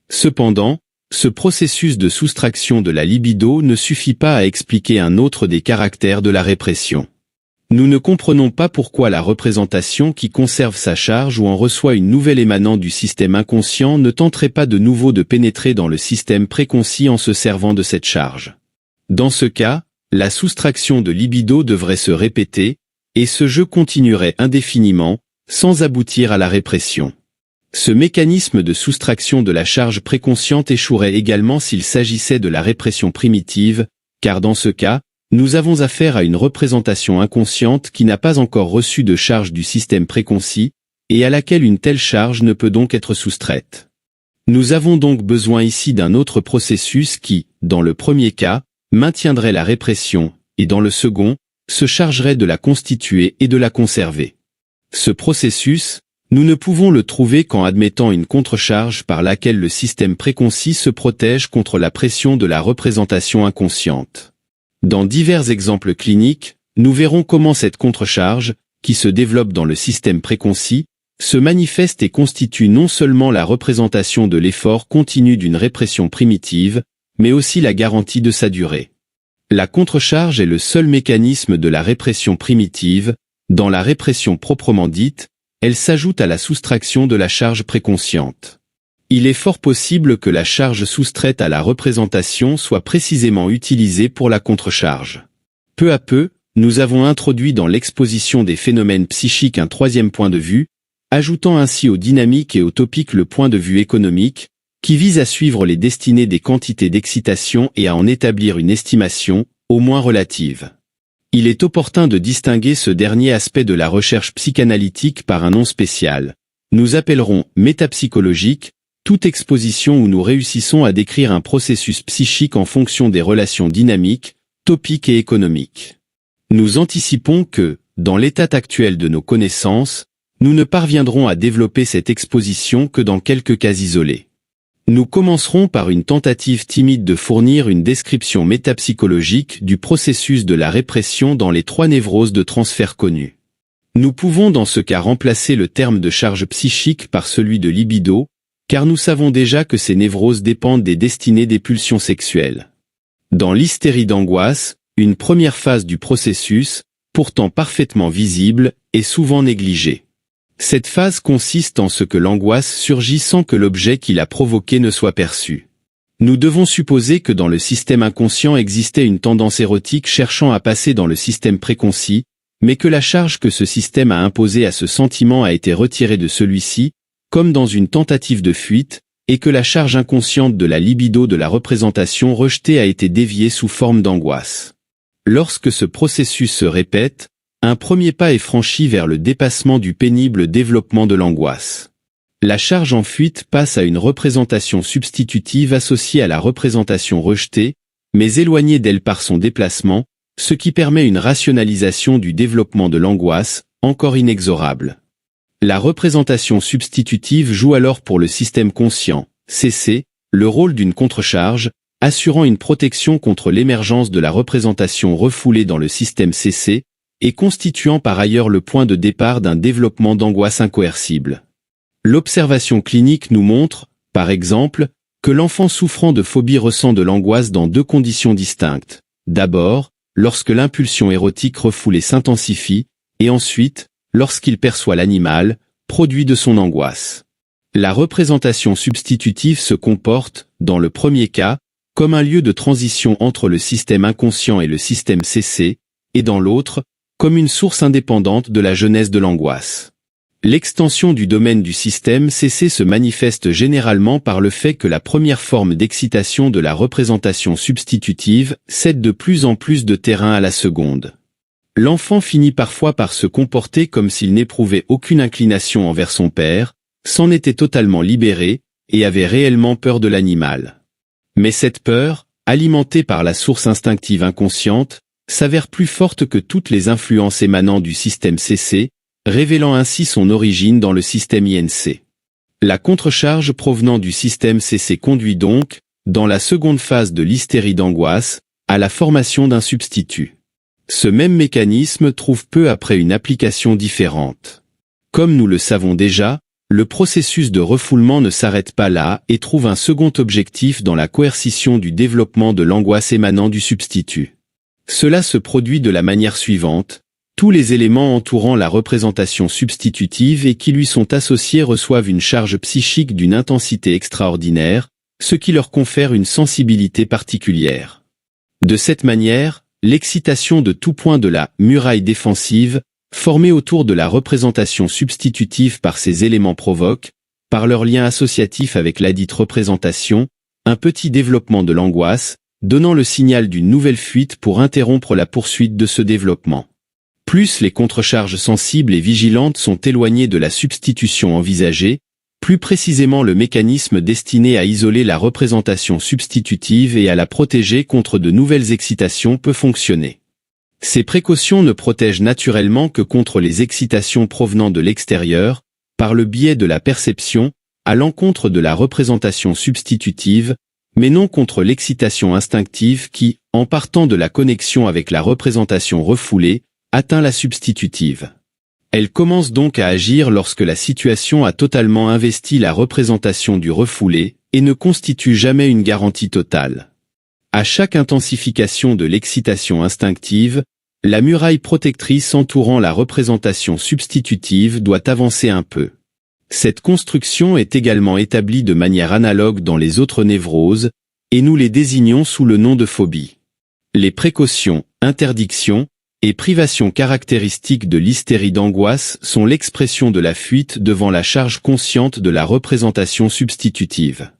Cependant, ce processus de soustraction de la libido ne suffit pas à expliquer un autre des caractères de la répression. Nous ne comprenons pas pourquoi la représentation qui conserve sa charge ou en reçoit une nouvelle émanant du système inconscient ne tenterait pas de nouveau de pénétrer dans le système préconcis en se servant de cette charge. Dans ce cas, la soustraction de libido devrait se répéter, et ce jeu continuerait indéfiniment, sans aboutir à la répression. Ce mécanisme de soustraction de la charge préconsciente échouerait également s'il s'agissait de la répression primitive, car dans ce cas, nous avons affaire à une représentation inconsciente qui n'a pas encore reçu de charge du système préconcis, et à laquelle une telle charge ne peut donc être soustraite. Nous avons donc besoin ici d'un autre processus qui, dans le premier cas, maintiendrait la répression, et dans le second, se chargerait de la constituer et de la conserver. Ce processus, nous ne pouvons le trouver qu'en admettant une contrecharge par laquelle le système préconcis se protège contre la pression de la représentation inconsciente. Dans divers exemples cliniques, nous verrons comment cette contrecharge, qui se développe dans le système préconcis, se manifeste et constitue non seulement la représentation de l'effort continu d'une répression primitive, mais aussi la garantie de sa durée. La contrecharge est le seul mécanisme de la répression primitive. Dans la répression proprement dite, elle s'ajoute à la soustraction de la charge préconsciente. Il est fort possible que la charge soustraite à la représentation soit précisément utilisée pour la contrecharge. Peu à peu, nous avons introduit dans l'exposition des phénomènes psychiques un troisième point de vue, ajoutant ainsi aux dynamiques et aux topiques le point de vue économique, qui vise à suivre les destinées des quantités d'excitation et à en établir une estimation, au moins relative. Il est opportun de distinguer ce dernier aspect de la recherche psychanalytique par un nom spécial. Nous appellerons métapsychologique toute exposition où nous réussissons à décrire un processus psychique en fonction des relations dynamiques, topiques et économiques. Nous anticipons que, dans l'état actuel de nos connaissances, nous ne parviendrons à développer cette exposition que dans quelques cas isolés. Nous commencerons par une tentative timide de fournir une description métapsychologique du processus de la répression dans les 3 névroses de transfert connues. Nous pouvons dans ce cas remplacer le terme de charge psychique par celui de libido, car nous savons déjà que ces névroses dépendent des destinées des pulsions sexuelles. Dans l'hystérie d'angoisse, une première phase du processus, pourtant parfaitement visible, est souvent négligée. Cette phase consiste en ce que l'angoisse surgit sans que l'objet qui l'a provoqué ne soit perçu. Nous devons supposer que dans le système inconscient existait une tendance érotique cherchant à passer dans le système préconcis, mais que la charge que ce système a imposée à ce sentiment a été retirée de celui-ci, comme dans une tentative de fuite, et que la charge inconsciente de la libido de la représentation rejetée a été déviée sous forme d'angoisse. Lorsque ce processus se répète, un premier pas est franchi vers le dépassement du pénible développement de l'angoisse. La charge en fuite passe à une représentation substitutive associée à la représentation rejetée, mais éloignée d'elle par son déplacement, ce qui permet une rationalisation du développement de l'angoisse, encore inexorable. La représentation substitutive joue alors pour le système conscient, CC, le rôle d'une contrecharge, assurant une protection contre l'émergence de la représentation refoulée dans le système CC, et constituant par ailleurs le point de départ d'un développement d'angoisse incoercible. L'observation clinique nous montre, par exemple, que l'enfant souffrant de phobie ressent de l'angoisse dans 2 conditions distinctes. D'abord, lorsque l'impulsion érotique refoulée s'intensifie, et ensuite, lorsqu'il perçoit l'animal, produit de son angoisse. La représentation substitutive se comporte, dans le premier cas, comme un lieu de transition entre le système inconscient et le système CC, et dans l'autre, comme une source indépendante de la genèse de l'angoisse. L'extension du domaine du système CC se manifeste généralement par le fait que la première forme d'excitation de la représentation substitutive cède de plus en plus de terrain à la seconde. L'enfant finit parfois par se comporter comme s'il n'éprouvait aucune inclination envers son père, s'en était totalement libéré, et avait réellement peur de l'animal. Mais cette peur, alimentée par la source instinctive inconsciente, s'avère plus forte que toutes les influences émanant du système CC, révélant ainsi son origine dans le système INC. La contrecharge provenant du système CC conduit donc, dans la seconde phase de l'hystérie d'angoisse, à la formation d'un substitut. Ce même mécanisme trouve peu après une application différente. Comme nous le savons déjà, le processus de refoulement ne s'arrête pas là et trouve un second objectif dans la coercition du développement de l'angoisse émanant du substitut. Cela se produit de la manière suivante. Tous les éléments entourant la représentation substitutive et qui lui sont associés reçoivent une charge psychique d'une intensité extraordinaire, ce qui leur confère une sensibilité particulière. De cette manière, l'excitation de tout point de la muraille défensive, formée autour de la représentation substitutive par ces éléments provoque, par leur lien associatif avec ladite représentation, un petit développement de l'angoisse, donnant le signal d'une nouvelle fuite pour interrompre la poursuite de ce développement. Plus les contrecharges sensibles et vigilantes sont éloignées de la substitution envisagée, plus précisément le mécanisme destiné à isoler la représentation substitutive et à la protéger contre de nouvelles excitations peut fonctionner. Ces précautions ne protègent naturellement que contre les excitations provenant de l'extérieur, par le biais de la perception, à l'encontre de la représentation substitutive, mais non contre l'excitation instinctive qui, en partant de la connexion avec la représentation refoulée, atteint la substitutive. Elle commence donc à agir lorsque la situation a totalement investi la représentation du refoulé et ne constitue jamais une garantie totale. À chaque intensification de l'excitation instinctive, la muraille protectrice entourant la représentation substitutive doit avancer un peu. Cette construction est également établie de manière analogue dans les autres névroses, et nous les désignons sous le nom de phobie. Les précautions, interdictions et privations caractéristiques de l'hystérie d'angoisse sont l'expression de la fuite devant la charge consciente de la représentation substitutive.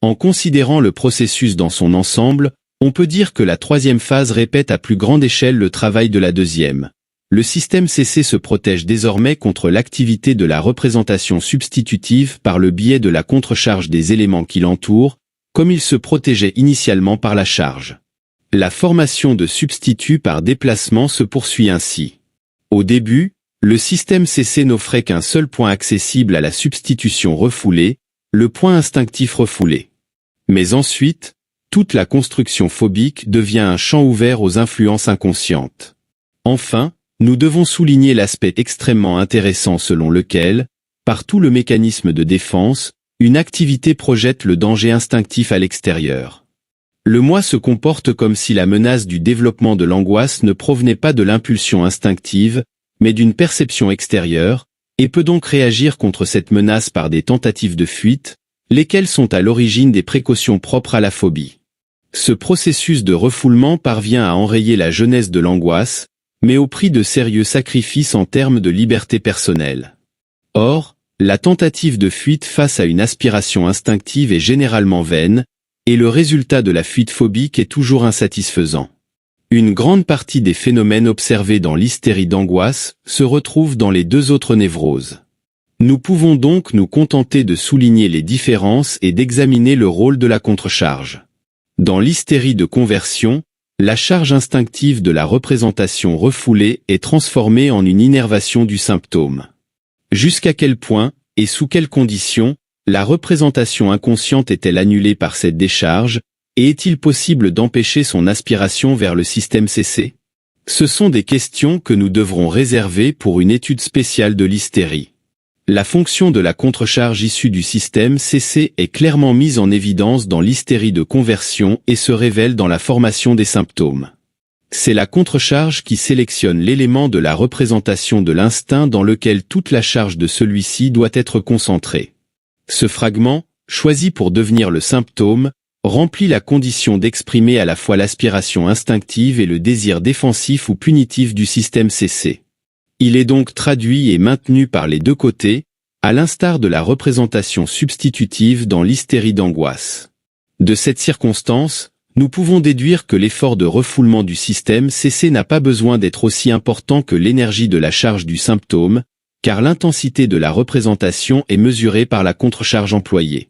En considérant le processus dans son ensemble, on peut dire que la troisième phase répète à plus grande échelle le travail de la deuxième. Le système CC se protège désormais contre l'activité de la représentation substitutive par le biais de la contrecharge des éléments qui l'entourent, comme il se protégeait initialement par la charge. La formation de substituts par déplacement se poursuit ainsi. Au début, le système CC n'offrait qu'un seul point accessible à la substitution refoulée, le point instinctif refoulé. Mais ensuite, toute la construction phobique devient un champ ouvert aux influences inconscientes. Enfin, nous devons souligner l'aspect extrêmement intéressant selon lequel, par tout le mécanisme de défense, une activité projette le danger instinctif à l'extérieur. Le moi se comporte comme si la menace du développement de l'angoisse ne provenait pas de l'impulsion instinctive, mais d'une perception extérieure, et peut donc réagir contre cette menace par des tentatives de fuite, lesquelles sont à l'origine des précautions propres à la phobie. Ce processus de refoulement parvient à enrayer la genèse de l'angoisse, mais au prix de sérieux sacrifices en termes de liberté personnelle. Or, la tentative de fuite face à une aspiration instinctive est généralement vaine, et le résultat de la fuite phobique est toujours insatisfaisant. Une grande partie des phénomènes observés dans l'hystérie d'angoisse se retrouvent dans les deux autres névroses. Nous pouvons donc nous contenter de souligner les différences et d'examiner le rôle de la contrecharge. Dans l'hystérie de conversion, la charge instinctive de la représentation refoulée est transformée en une innervation du symptôme. Jusqu'à quel point, et sous quelles conditions, la représentation inconsciente est-elle annulée par cette décharge, et est-il possible d'empêcher son aspiration vers le système CC? Ce sont des questions que nous devrons réserver pour une étude spéciale de l'hystérie. La fonction de la contrecharge issue du système CC est clairement mise en évidence dans l'hystérie de conversion et se révèle dans la formation des symptômes. C'est la contrecharge qui sélectionne l'élément de la représentation de l'instinct dans lequel toute la charge de celui-ci doit être concentrée. Ce fragment, choisi pour devenir le symptôme, remplit la condition d'exprimer à la fois l'aspiration instinctive et le désir défensif ou punitif du système CC. Il est donc traduit et maintenu par les deux côtés, à l'instar de la représentation substitutive dans l'hystérie d'angoisse. De cette circonstance, nous pouvons déduire que l'effort de refoulement du système CC n'a pas besoin d'être aussi important que l'énergie de la charge du symptôme, car l'intensité de la représentation est mesurée par la contrecharge employée.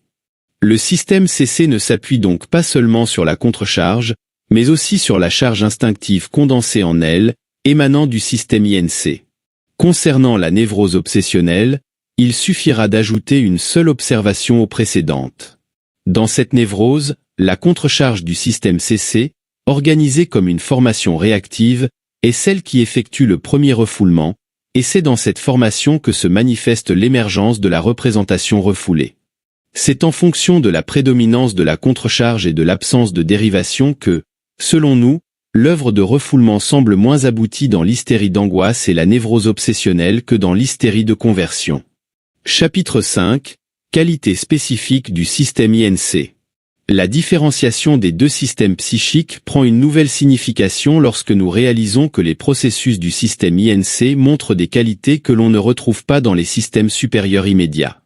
Le système CC ne s'appuie donc pas seulement sur la contrecharge, mais aussi sur la charge instinctive condensée en elle, émanant du système INC. Concernant la névrose obsessionnelle, il suffira d'ajouter une seule observation aux précédentes. Dans cette névrose, la contrecharge du système CC, organisée comme une formation réactive, est celle qui effectue le premier refoulement, et c'est dans cette formation que se manifeste l'émergence de la représentation refoulée. C'est en fonction de la prédominance de la contrecharge et de l'absence de dérivation que, selon nous, l'œuvre de refoulement semble moins aboutie dans l'hystérie d'angoisse et la névrose obsessionnelle que dans l'hystérie de conversion. Chapitre 5. Qualité spécifique du système INC. La différenciation des deux systèmes psychiques prend une nouvelle signification lorsque nous réalisons que les processus du système INC montrent des qualités que l'on ne retrouve pas dans les systèmes supérieurs immédiats.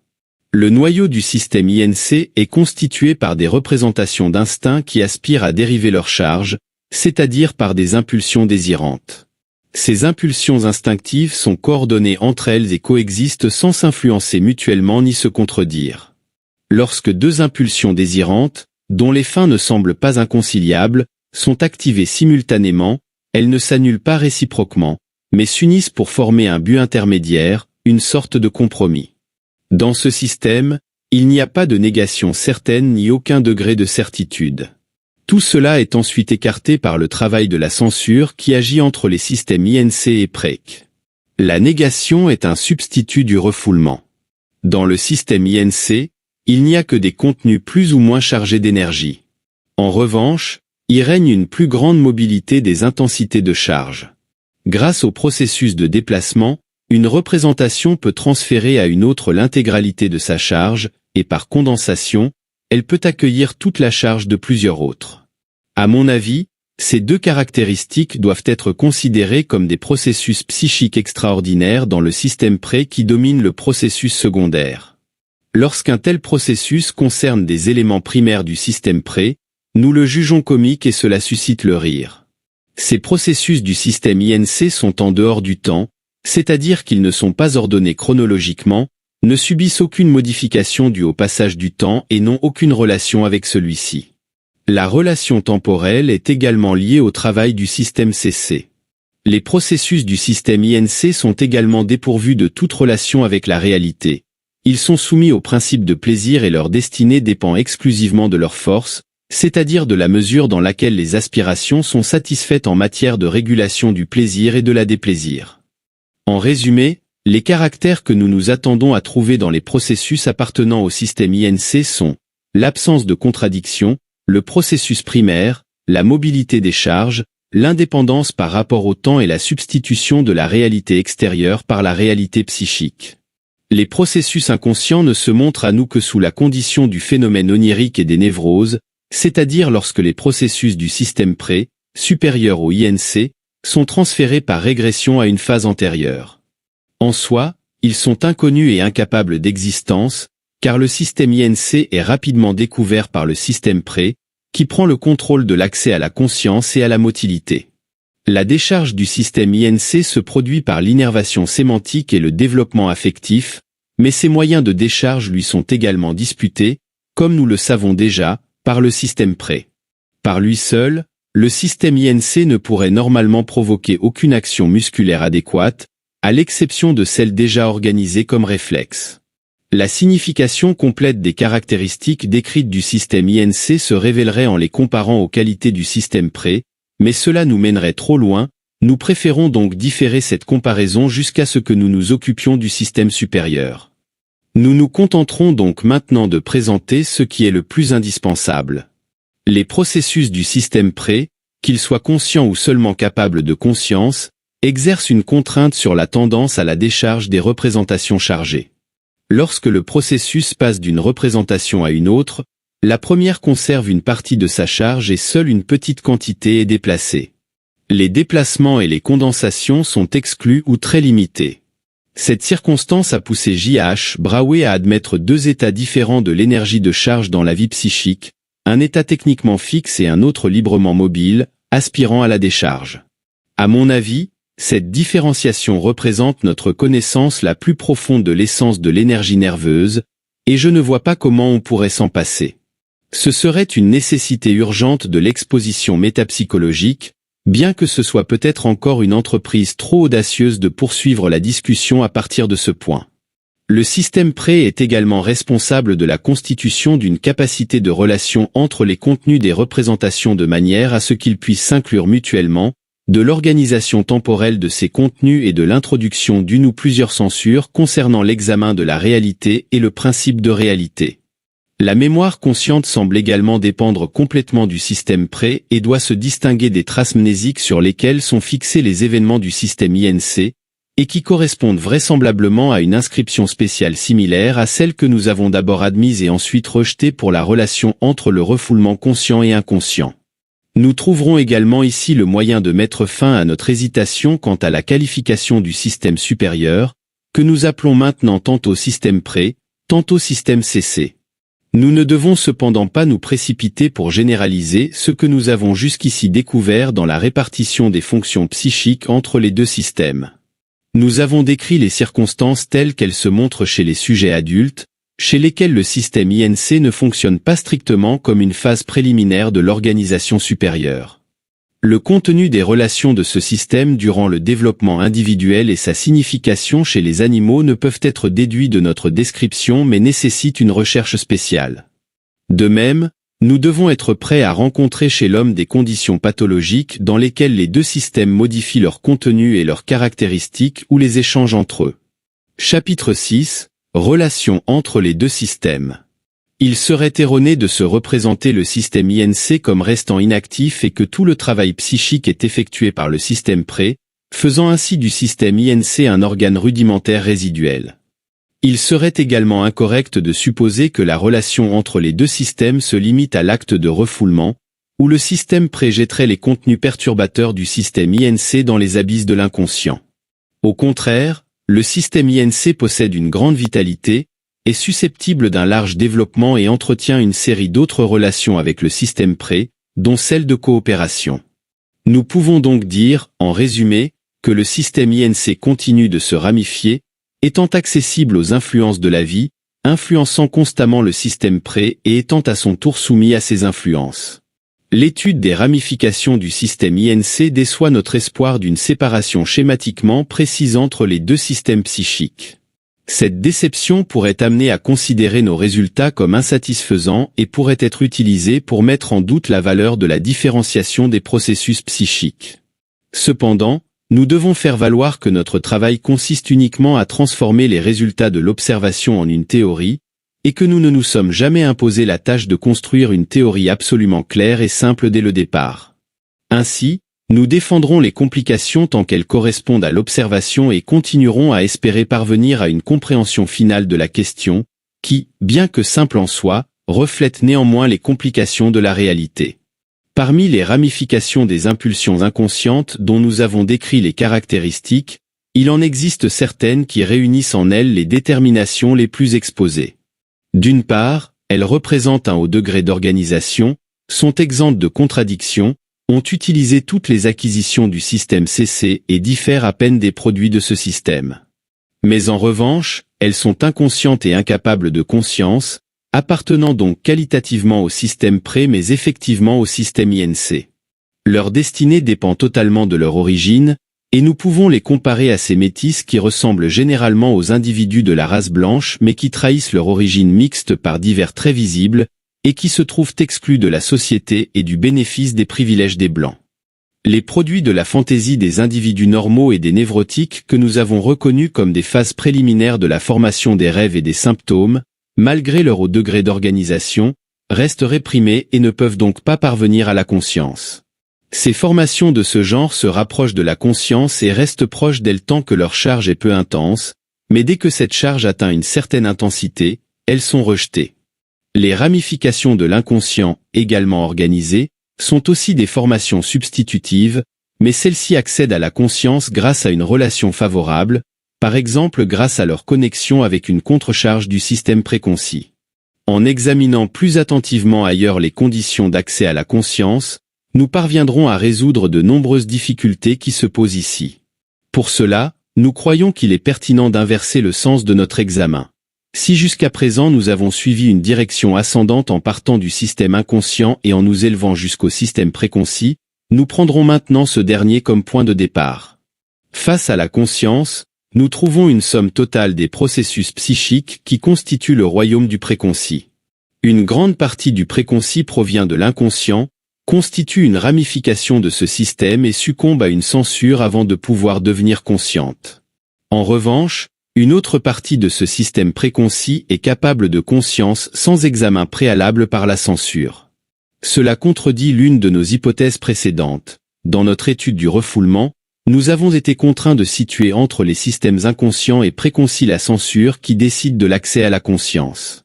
Le noyau du système INC est constitué par des représentations d'instincts qui aspirent à dériver leur charge, c'est-à-dire par des impulsions désirantes. Ces impulsions instinctives sont coordonnées entre elles et coexistent sans s'influencer mutuellement ni se contredire. Lorsque deux impulsions désirantes, dont les fins ne semblent pas inconciliables, sont activées simultanément, elles ne s'annulent pas réciproquement, mais s'unissent pour former un but intermédiaire, une sorte de compromis. Dans ce système, il n'y a pas de négation certaine ni aucun degré de certitude. Tout cela est ensuite écarté par le travail de la censure qui agit entre les systèmes INC et PREC. La négation est un substitut du refoulement. Dans le système INC, il n'y a que des contenus plus ou moins chargés d'énergie. En revanche, il règne une plus grande mobilité des intensités de charge. Grâce au processus de déplacement, une représentation peut transférer à une autre l'intégralité de sa charge, et par condensation, elle peut accueillir toute la charge de plusieurs autres. À mon avis, ces deux caractéristiques doivent être considérées comme des processus psychiques extraordinaires dans le système pré qui domine le processus secondaire. Lorsqu'un tel processus concerne des éléments primaires du système pré, nous le jugeons comique et cela suscite le rire. Ces processus du système INC sont en dehors du temps, c'est-à-dire qu'ils ne sont pas ordonnés chronologiquement, ne subissent aucune modification due au passage du temps et n'ont aucune relation avec celui-ci. La relation temporelle est également liée au travail du système CC. Les processus du système INC sont également dépourvus de toute relation avec la réalité. Ils sont soumis au principe de plaisir et leur destinée dépend exclusivement de leur force, c'est-à-dire de la mesure dans laquelle les aspirations sont satisfaites en matière de régulation du plaisir et de la déplaisir. En résumé, les caractères que nous nous attendons à trouver dans les processus appartenant au système INC sont l'absence de contradiction, le processus primaire, la mobilité des charges, l'indépendance par rapport au temps et la substitution de la réalité extérieure par la réalité psychique. Les processus inconscients ne se montrent à nous que sous la condition du phénomène onirique et des névroses, c'est-à-dire lorsque les processus du système pré, supérieur au INC, sont transférés par régression à une phase antérieure. En soi, ils sont inconnus et incapables d'existence, car le système INC est rapidement découvert par le système pré, qui prend le contrôle de l'accès à la conscience et à la motilité. La décharge du système INC se produit par l'innervation sémantique et le développement affectif, mais ces moyens de décharge lui sont également disputés, comme nous le savons déjà, par le système pré. Par lui seul, le système INC ne pourrait normalement provoquer aucune action musculaire adéquate, à l'exception de celle déjà organisée comme réflexe. La signification complète des caractéristiques décrites du système INC se révélerait en les comparant aux qualités du système pré, mais cela nous mènerait trop loin, nous préférons donc différer cette comparaison jusqu'à ce que nous nous occupions du système supérieur. Nous nous contenterons donc maintenant de présenter ce qui est le plus indispensable. Les processus du système pré, qu'ils soient conscients ou seulement capables de conscience, exercent une contrainte sur la tendance à la décharge des représentations chargées. Lorsque le processus passe d'une représentation à une autre, la première conserve une partie de sa charge et seule une petite quantité est déplacée. Les déplacements et les condensations sont exclus ou très limités. Cette circonstance a poussé J.H. Brouwer à admettre deux états différents de l'énergie de charge dans la vie psychique, un état techniquement fixe et un autre librement mobile, aspirant à la décharge. À mon avis, cette différenciation représente notre connaissance la plus profonde de l'essence de l'énergie nerveuse, et je ne vois pas comment on pourrait s'en passer. Ce serait une nécessité urgente de l'exposition métapsychologique, bien que ce soit peut-être encore une entreprise trop audacieuse de poursuivre la discussion à partir de ce point. Le système pré est également responsable de la constitution d'une capacité de relation entre les contenus des représentations de manière à ce qu'ils puissent s'inclure mutuellement, de l'organisation temporelle de ces contenus et de l'introduction d'une ou plusieurs censures concernant l'examen de la réalité et le principe de réalité. La mémoire consciente semble également dépendre complètement du système pré et doit se distinguer des traces mnésiques sur lesquelles sont fixés les événements du système INC, et qui correspondent vraisemblablement à une inscription spéciale similaire à celle que nous avons d'abord admise et ensuite rejetée pour la relation entre le refoulement conscient et inconscient. Nous trouverons également ici le moyen de mettre fin à notre hésitation quant à la qualification du système supérieur, que nous appelons maintenant tantôt système pré, tantôt système CC. Nous ne devons cependant pas nous précipiter pour généraliser ce que nous avons jusqu'ici découvert dans la répartition des fonctions psychiques entre les deux systèmes. Nous avons décrit les circonstances telles qu'elles se montrent chez les sujets adultes, chez lesquels le système INC ne fonctionne pas strictement comme une phase préliminaire de l'organisation supérieure. Le contenu des relations de ce système durant le développement individuel et sa signification chez les animaux ne peuvent être déduits de notre description mais nécessitent une recherche spéciale. De même, nous devons être prêts à rencontrer chez l'homme des conditions pathologiques dans lesquelles les deux systèmes modifient leur contenu et leurs caractéristiques ou les échangent entre eux. Chapitre 6. Relations entre les deux systèmes. Il serait erroné de se représenter le système INC comme restant inactif et que tout le travail psychique est effectué par le système pré, faisant ainsi du système INC un organe rudimentaire résiduel. Il serait également incorrect de supposer que la relation entre les deux systèmes se limite à l'acte de refoulement, où le système pré jetterait les contenus perturbateurs du système INC dans les abysses de l'inconscient. Au contraire, le système INC possède une grande vitalité, est susceptible d'un large développement et entretient une série d'autres relations avec le système pré, dont celle de coopération. Nous pouvons donc dire, en résumé, que le système INC continue de se ramifier, étant accessible aux influences de la vie, influençant constamment le système pré et étant à son tour soumis à ces influences. L'étude des ramifications du système INC déçoit notre espoir d'une séparation schématiquement précise entre les deux systèmes psychiques. Cette déception pourrait amener à considérer nos résultats comme insatisfaisants et pourrait être utilisée pour mettre en doute la valeur de la différenciation des processus psychiques. Cependant, nous devons faire valoir que notre travail consiste uniquement à transformer les résultats de l'observation en une théorie, et que nous ne nous sommes jamais imposé la tâche de construire une théorie absolument claire et simple dès le départ. Ainsi, nous défendrons les complications tant qu'elles correspondent à l'observation et continuerons à espérer parvenir à une compréhension finale de la question, qui, bien que simple en soi, reflète néanmoins les complications de la réalité. Parmi les ramifications des impulsions inconscientes dont nous avons décrit les caractéristiques, il en existe certaines qui réunissent en elles les déterminations les plus exposées. D'une part, elles représentent un haut degré d'organisation, sont exemptes de contradictions, ont utilisé toutes les acquisitions du système CC et diffèrent à peine des produits de ce système. Mais en revanche, elles sont inconscientes et incapables de conscience, appartenant donc qualitativement au système pré mais effectivement au système INC. Leur destinée dépend totalement de leur origine, et nous pouvons les comparer à ces métis qui ressemblent généralement aux individus de la race blanche mais qui trahissent leur origine mixte par divers traits visibles, et qui se trouvent exclus de la société et du bénéfice des privilèges des Blancs. Les produits de la fantaisie des individus normaux et des névrotiques que nous avons reconnus comme des phases préliminaires de la formation des rêves et des symptômes, malgré leur haut degré d'organisation, restent réprimés et ne peuvent donc pas parvenir à la conscience. Ces formations de ce genre se rapprochent de la conscience et restent proches d'elle tant que leur charge est peu intense, mais dès que cette charge atteint une certaine intensité, elles sont rejetées. Les ramifications de l'inconscient, également organisées, sont aussi des formations substitutives, mais celles-ci accèdent à la conscience grâce à une relation favorable, par exemple grâce à leur connexion avec une contrecharge du système préconcis. En examinant plus attentivement ailleurs les conditions d'accès à la conscience, nous parviendrons à résoudre de nombreuses difficultés qui se posent ici. Pour cela, nous croyons qu'il est pertinent d'inverser le sens de notre examen. Si jusqu'à présent nous avons suivi une direction ascendante en partant du système inconscient et en nous élevant jusqu'au système préconcis, nous prendrons maintenant ce dernier comme point de départ. Face à la conscience, nous trouvons une somme totale des processus psychiques qui constituent le royaume du préconcis. Une grande partie du préconcis provient de l'inconscient, constitue une ramification de ce système et succombe à une censure avant de pouvoir devenir consciente. En revanche, Une autre partie de ce système préconcis est capable de conscience sans examen préalable par la censure. Cela contredit l'une de nos hypothèses précédentes. Dans notre étude du refoulement, nous avons été contraints de situer entre les systèmes inconscients et préconcis la censure qui décide de l'accès à la conscience.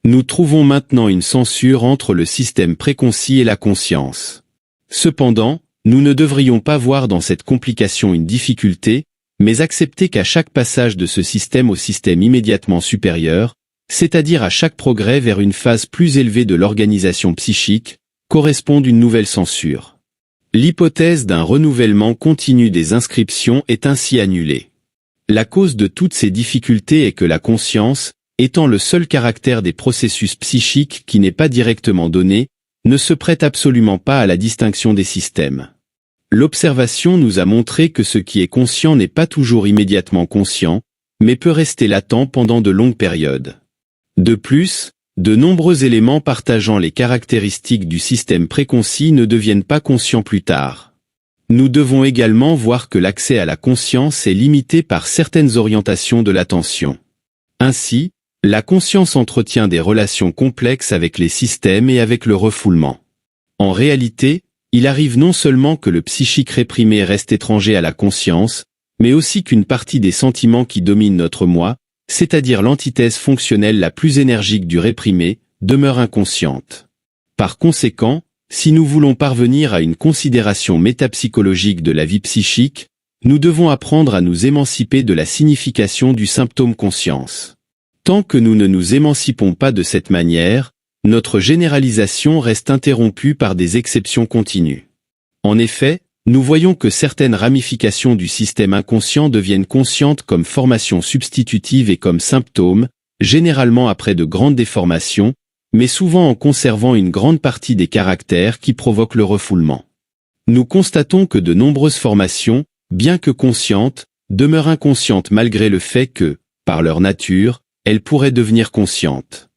Nous trouvons maintenant une censure entre le système préconcis et la conscience. Cependant, nous ne devrions pas voir dans cette complication une difficulté, mais accepter qu'à chaque passage de ce système au système immédiatement supérieur, c'est-à-dire à chaque progrès vers une phase plus élevée de l'organisation psychique, corresponde une nouvelle censure. L'hypothèse d'un renouvellement continu des inscriptions est ainsi annulée. La cause de toutes ces difficultés est que la conscience, étant le seul caractère des processus psychiques qui n'est pas directement donné, ne se prête absolument pas à la distinction des systèmes. L'observation nous a montré que ce qui est conscient n'est pas toujours immédiatement conscient, mais peut rester latent pendant de longues périodes. De plus, de nombreux éléments partageant les caractéristiques du système préconcis ne deviennent pas conscients plus tard. Nous devons également voir que l'accès à la conscience est limité par certaines orientations de l'attention. Ainsi, la conscience entretient des relations complexes avec les systèmes et avec le refoulement. En réalité, il arrive non seulement que le psychique réprimé reste étranger à la conscience, mais aussi qu'une partie des sentiments qui dominent notre moi, c'est-à-dire l'antithèse fonctionnelle la plus énergique du réprimé, demeure inconsciente. Par conséquent, si nous voulons parvenir à une considération métapsychologique de la vie psychique, nous devons apprendre à nous émanciper de la signification du symptôme conscience. Tant que nous ne nous émancipons pas de cette manière, notre généralisation reste interrompue par des exceptions continues. En effet, nous voyons que certaines ramifications du système inconscient deviennent conscientes comme formation substitutive et comme symptômes, généralement après de grandes déformations, mais souvent en conservant une grande partie des caractères qui provoquent le refoulement. Nous constatons que de nombreuses formations, bien que conscientes, demeurent inconscientes malgré le fait que, par leur nature, elles pourraient devenir conscientes.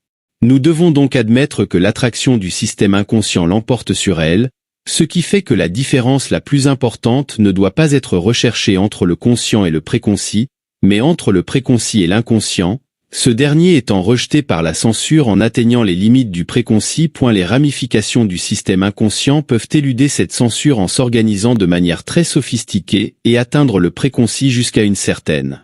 Nous devons donc admettre que l'attraction du système inconscient l'emporte sur elle, ce qui fait que la différence la plus importante ne doit pas être recherchée entre le conscient et le préconcis, mais entre le préconcis et l'inconscient, ce dernier étant rejeté par la censure en atteignant les limites du préconcis. Les ramifications du système inconscient peuvent éluder cette censure en s'organisant de manière très sophistiquée et atteindre le préconcis jusqu'à une certaine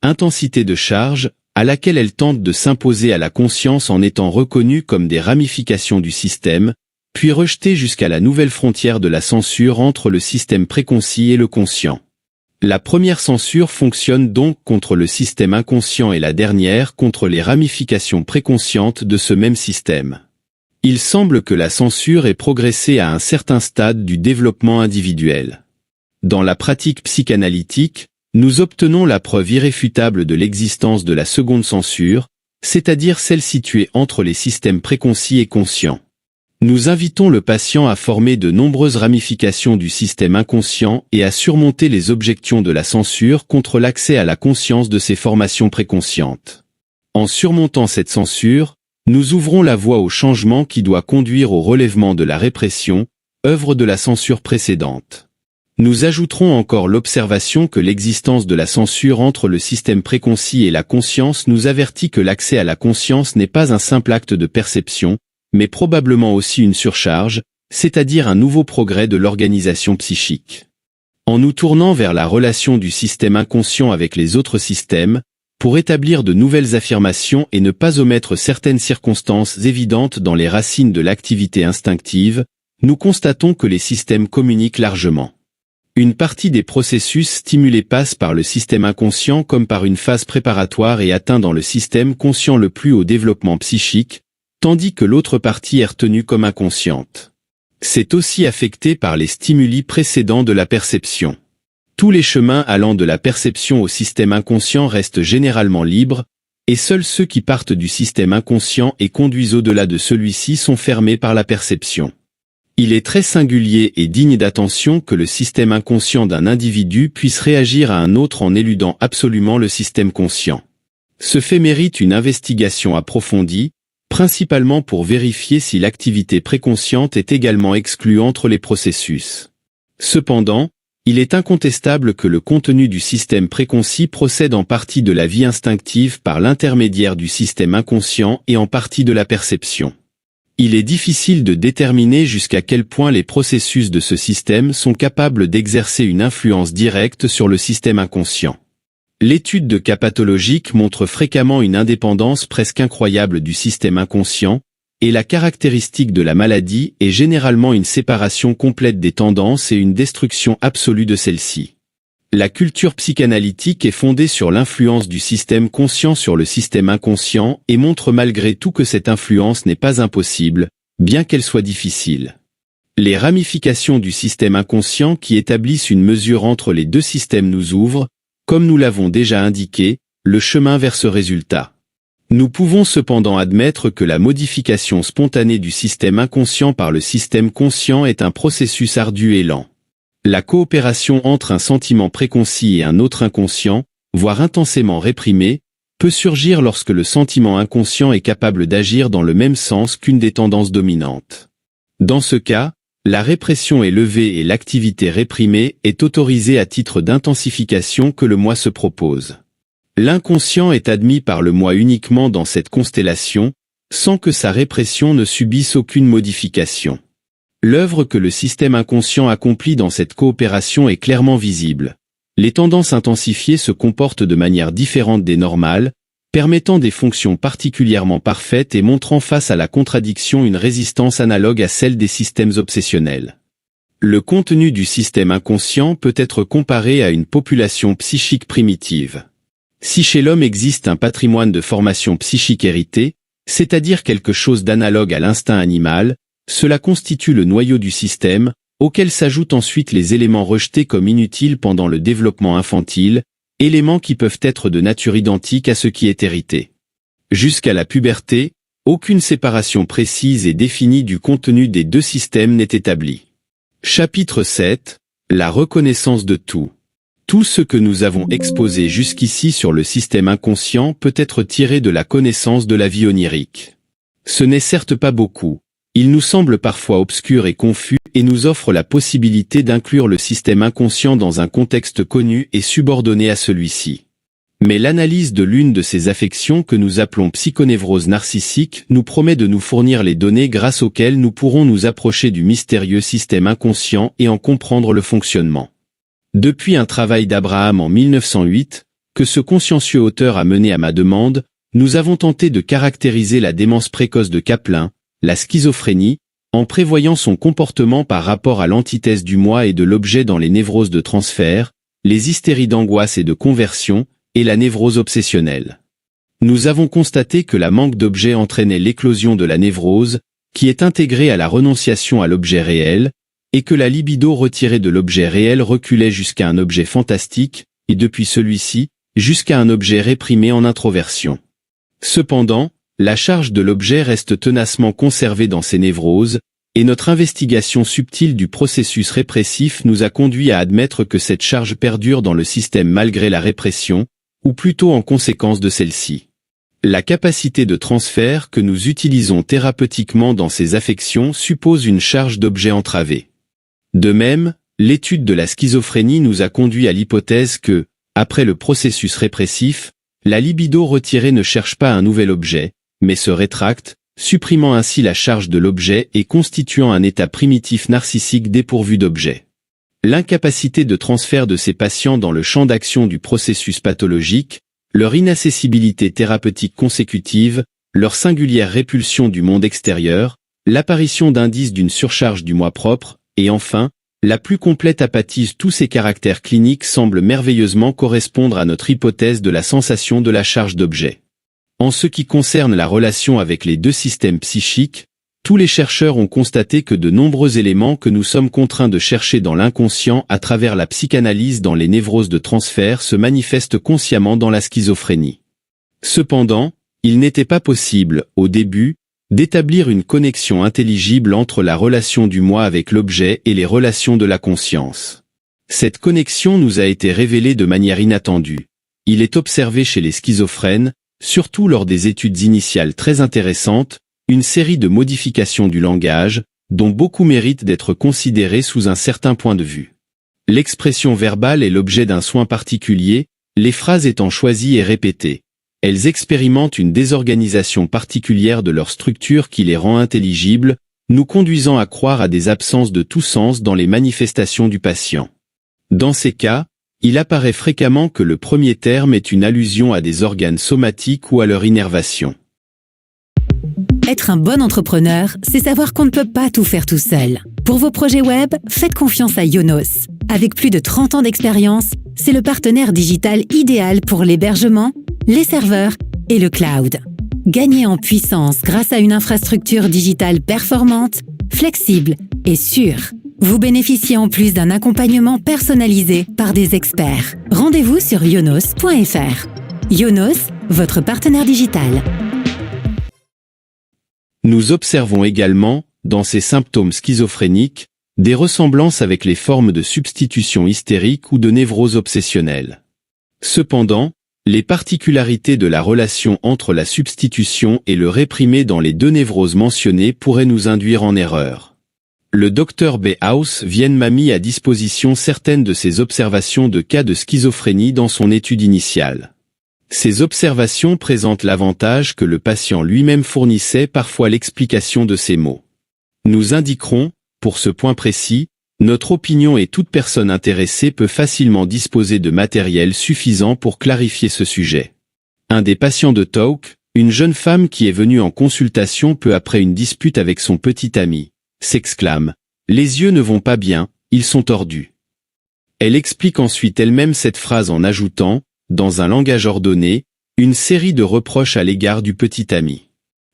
intensité de charge, à laquelle elles tentent de s'imposer à la conscience en étant reconnues comme des ramifications du système, puis rejetées jusqu'à la nouvelle frontière de la censure entre le système préconcis et le conscient. La première censure fonctionne donc contre le système inconscient et la dernière contre les ramifications préconscientes de ce même système. Il semble que la censure ait progressé à un certain stade du développement individuel. Dans la pratique psychanalytique, nous obtenons la preuve irréfutable de l'existence de la seconde censure, c'est-à-dire celle située entre les systèmes préconcis et conscients. Nous invitons le patient à former de nombreuses ramifications du système inconscient et à surmonter les objections de la censure contre l'accès à la conscience de ces formations préconscientes. En surmontant cette censure, nous ouvrons la voie au changement qui doit conduire au relèvement de la répression, œuvre de la censure précédente. Nous ajouterons encore l'observation que l'existence de la censure entre le système préconcis et la conscience nous avertit que l'accès à la conscience n'est pas un simple acte de perception, mais probablement aussi une surcharge, c'est-à-dire un nouveau progrès de l'organisation psychique. En nous tournant vers la relation du système inconscient avec les autres systèmes, pour établir de nouvelles affirmations et ne pas omettre certaines circonstances évidentes dans les racines de l'activité instinctive, nous constatons que les systèmes communiquent largement. Une partie des processus stimulés passe par le système inconscient comme par une phase préparatoire et atteint dans le système conscient le plus haut développement psychique, tandis que l'autre partie est retenue comme inconsciente. C'est aussi affecté par les stimuli précédents de la perception. Tous les chemins allant de la perception au système inconscient restent généralement libres, et seuls ceux qui partent du système inconscient et conduisent au-delà de celui-ci sont fermés par la perception. Il est très singulier et digne d'attention que le système inconscient d'un individu puisse réagir à un autre en éludant absolument le système conscient. Ce fait mérite une investigation approfondie, principalement pour vérifier si l'activité préconsciente est également exclue entre les processus. Cependant, Il est incontestable que le contenu du système préconcis procède en partie de la vie instinctive par l'intermédiaire du système inconscient et en partie de la perception. Il est difficile de déterminer jusqu'à quel point les processus de ce système sont capables d'exercer une influence directe sur le système inconscient. L'étude de cas pathologiques montre fréquemment une indépendance presque incroyable du système inconscient, et la caractéristique de la maladie est généralement une séparation complète des tendances et une destruction absolue de celles-ci. La culture psychanalytique est fondée sur l'influence du système conscient sur le système inconscient et montre malgré tout que cette influence n'est pas impossible, bien qu'elle soit difficile. Les ramifications du système inconscient qui établissent une mesure entre les deux systèmes nous ouvrent, comme nous l'avons déjà indiqué, le chemin vers ce résultat. Nous pouvons cependant admettre que la modification spontanée du système inconscient par le système conscient est un processus ardu et lent. La coopération entre un sentiment préconcis et un autre inconscient, voire intensément réprimé, peut surgir lorsque le sentiment inconscient est capable d'agir dans le même sens qu'une des tendances dominantes. Dans ce cas, la répression est levée et l'activité réprimée est autorisée à titre d'intensification que le moi se propose. L'inconscient est admis par le moi uniquement dans cette constellation, sans que sa répression ne subisse aucune modification. L'œuvre que le système inconscient accomplit dans cette coopération est clairement visible. Les tendances intensifiées se comportent de manière différente des normales, permettant des fonctions particulièrement parfaites et montrant face à la contradiction une résistance analogue à celle des systèmes obsessionnels. Le contenu du système inconscient peut être comparé à une population psychique primitive. Si chez l'homme existe un patrimoine de formation psychique hérité, c'est-à-dire quelque chose d'analogue à l'instinct animal, cela constitue le noyau du système, auquel s'ajoutent ensuite les éléments rejetés comme inutiles pendant le développement infantile, éléments qui peuvent être de nature identique à ce qui est hérité. Jusqu'à la puberté, aucune séparation précise et définie du contenu des deux systèmes n'est établie. Chapitre 7. La reconnaissance de tout. Tout ce que nous avons exposé jusqu'ici sur le système inconscient peut être tiré de la connaissance de la vie onirique. Ce n'est certes pas beaucoup. Il nous semble parfois obscur et confus et nous offre la possibilité d'inclure le système inconscient dans un contexte connu et subordonné à celui-ci. Mais l'analyse de l'une de ces affections que nous appelons psychonévrose narcissique nous promet de nous fournir les données grâce auxquelles nous pourrons nous approcher du mystérieux système inconscient et en comprendre le fonctionnement. Depuis un travail d'Abraham en 1908, que ce consciencieux auteur a mené à ma demande, nous avons tenté de caractériser la démence précoce de Kaplan, la schizophrénie, en prévoyant son comportement par rapport à l'antithèse du moi et de l'objet dans les névroses de transfert, les hystéries d'angoisse et de conversion, et la névrose obsessionnelle. Nous avons constaté que la manque d'objet entraînait l'éclosion de la névrose, qui est intégrée à la renonciation à l'objet réel, et que la libido retirée de l'objet réel reculait jusqu'à un objet fantastique, et depuis celui-ci, jusqu'à un objet réprimé en introversion. Cependant, la charge de l'objet reste tenacement conservée dans ces névroses, et notre investigation subtile du processus répressif nous a conduit à admettre que cette charge perdure dans le système malgré la répression, ou plutôt en conséquence de celle-ci. La capacité de transfert que nous utilisons thérapeutiquement dans ces affections suppose une charge d'objet entravée. De même, l'étude de la schizophrénie nous a conduit à l'hypothèse que, après le processus répressif, la libido retirée ne cherche pas un nouvel objet, mais se rétracte, supprimant ainsi la charge de l'objet et constituant un état primitif narcissique dépourvu d'objet. L'incapacité de transfert de ces patients dans le champ d'action du processus pathologique, leur inaccessibilité thérapeutique consécutive, leur singulière répulsion du monde extérieur, l'apparition d'indices d'une surcharge du moi propre, et enfin, la plus complète apathie. Tous ces caractères cliniques semblent merveilleusement correspondre à notre hypothèse de la sensation de la charge d'objet. En ce qui concerne la relation avec les deux systèmes psychiques, tous les chercheurs ont constaté que de nombreux éléments que nous sommes contraints de chercher dans l'inconscient à travers la psychanalyse dans les névroses de transfert se manifestent consciemment dans la schizophrénie. Cependant, il n'était pas possible, au début, d'établir une connexion intelligible entre la relation du moi avec l'objet et les relations de la conscience. Cette connexion nous a été révélée de manière inattendue. Il est observé chez les schizophrènes, surtout lors des études initiales très intéressantes, une série de modifications du langage, dont beaucoup méritent d'être considérées sous un certain point de vue. L'expression verbale est l'objet d'un soin particulier, les phrases étant choisies et répétées. Elles expérimentent une désorganisation particulière de leur structure qui les rend intelligibles, nous conduisant à croire à des absences de tout sens dans les manifestations du patient. Dans ces cas, il apparaît fréquemment que le premier terme est une allusion à des organes somatiques ou à leur innervation. Être un bon entrepreneur, c'est savoir qu'on ne peut pas tout faire tout seul. Pour vos projets web, faites confiance à Yonos. Avec plus de 30 ans d'expérience, c'est le partenaire digital idéal pour l'hébergement, les serveurs et le cloud. Gagnez en puissance grâce à une infrastructure digitale performante, flexible et sûre. Vous bénéficiez en plus d'un accompagnement personnalisé par des experts. Rendez-vous sur yonos.fr. Yonos, votre partenaire digital. Nous observons également, dans ces symptômes schizophréniques, des ressemblances avec les formes de substitution hystérique ou de névrose obsessionnelle. Cependant, les particularités de la relation entre la substitution et le réprimé dans les deux névroses mentionnées pourraient nous induire en erreur. Le Dr Behaus m'a mis à disposition certaines de ses observations de cas de schizophrénie dans son étude initiale. Ces observations présentent l'avantage que le patient lui-même fournissait parfois l'explication de ces mots. Nous indiquerons, pour ce point précis, notre opinion et toute personne intéressée peut facilement disposer de matériel suffisant pour clarifier ce sujet. Un des patients de Talk, une jeune femme qui est venue en consultation peu après une dispute avec son petit ami, s'exclame « Les yeux ne vont pas bien, ils sont tordus ». Elle explique ensuite elle-même cette phrase en ajoutant, dans un langage ordonné, une série de reproches à l'égard du petit ami.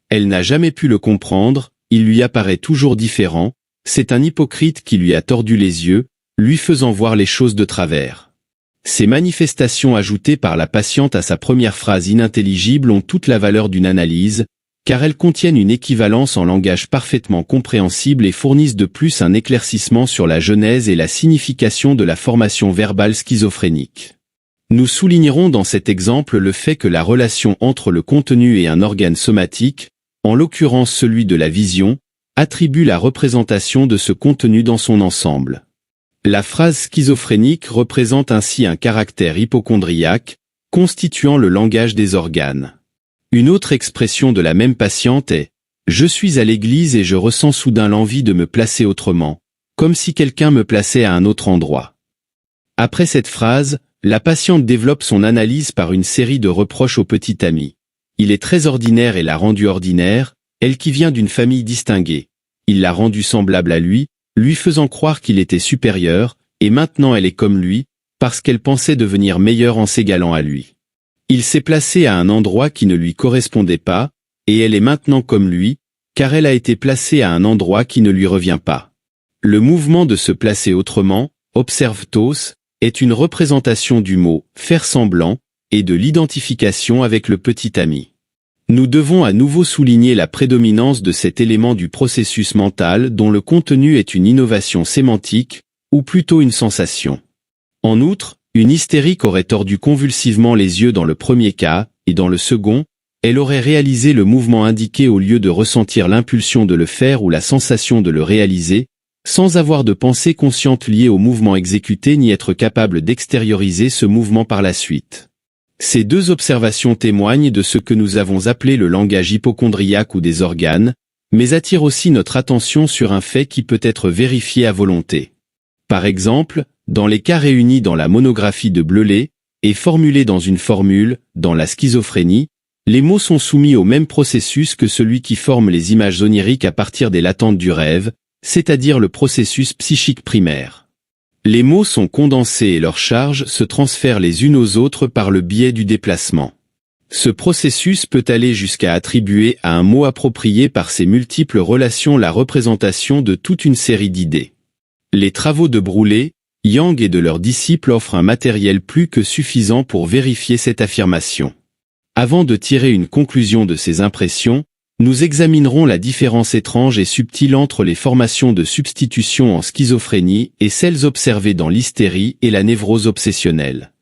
Elle n'a jamais pu le comprendre, il lui apparaît toujours différent, c'est un hypocrite qui lui a tordu les yeux, lui faisant voir les choses de travers. Ces manifestations ajoutées par la patiente à sa première phrase inintelligible ont toute la valeur d'une analyse, car elles contiennent une équivalence en langage parfaitement compréhensible et fournissent de plus un éclaircissement sur la genèse et la signification de la formation verbale schizophrénique. Nous soulignerons dans cet exemple le fait que la relation entre le contenu et un organe somatique, en l'occurrence celui de la vision, attribue la représentation de ce contenu dans son ensemble. La phrase schizophrénique représente ainsi un caractère hypocondriaque, constituant le langage des organes. Une autre expression de la même patiente est « Je suis à l'église et je ressens soudain l'envie de me placer autrement, comme si quelqu'un me plaçait à un autre endroit. » Après cette phrase, la patiente développe son analyse par une série de reproches au petit ami. Il est très ordinaire et l'a rendu ordinaire, elle qui vient d'une famille distinguée. Il l'a rendu semblable à lui faisant croire qu'il était supérieur, et maintenant elle est comme lui, parce qu'elle pensait devenir meilleure en s'égalant à lui. Il s'est placé à un endroit qui ne lui correspondait pas, et elle est maintenant comme lui, car elle a été placée à un endroit qui ne lui revient pas. Le mouvement de se placer autrement, observe Tos, est une représentation du mot « faire semblant » et de l'identification avec le petit ami. Nous devons à nouveau souligner la prédominance de cet élément du processus mental dont le contenu est une innovation sémantique, ou plutôt une sensation. En outre, une hystérique aurait tordu convulsivement les yeux dans le premier cas, et dans le second, elle aurait réalisé le mouvement indiqué au lieu de ressentir l'impulsion de le faire ou la sensation de le réaliser, sans avoir de pensée consciente liée au mouvement exécuté ni être capable d'extérioriser ce mouvement par la suite. Ces deux observations témoignent de ce que nous avons appelé le langage hypocondriaque ou des organes, mais attirent aussi notre attention sur un fait qui peut être vérifié à volonté. Par exemple, dans les cas réunis dans la monographie de Bleulet, et formulés dans une formule, dans la schizophrénie, les mots sont soumis au même processus que celui qui forme les images oniriques à partir des latentes du rêve, c'est-à-dire le processus psychique primaire. Les mots sont condensés et leurs charges se transfèrent les unes aux autres par le biais du déplacement. Ce processus peut aller jusqu'à attribuer à un mot approprié par ses multiples relations la représentation de toute une série d'idées. Les travaux de Brulé, Yang et de leurs disciples offrent un matériel plus que suffisant pour vérifier cette affirmation. Avant de tirer une conclusion de ces impressions, nous examinerons la différence étrange et subtile entre les formations de substitution en schizophrénie et celles observées dans l'hystérie et la névrose obsessionnelle.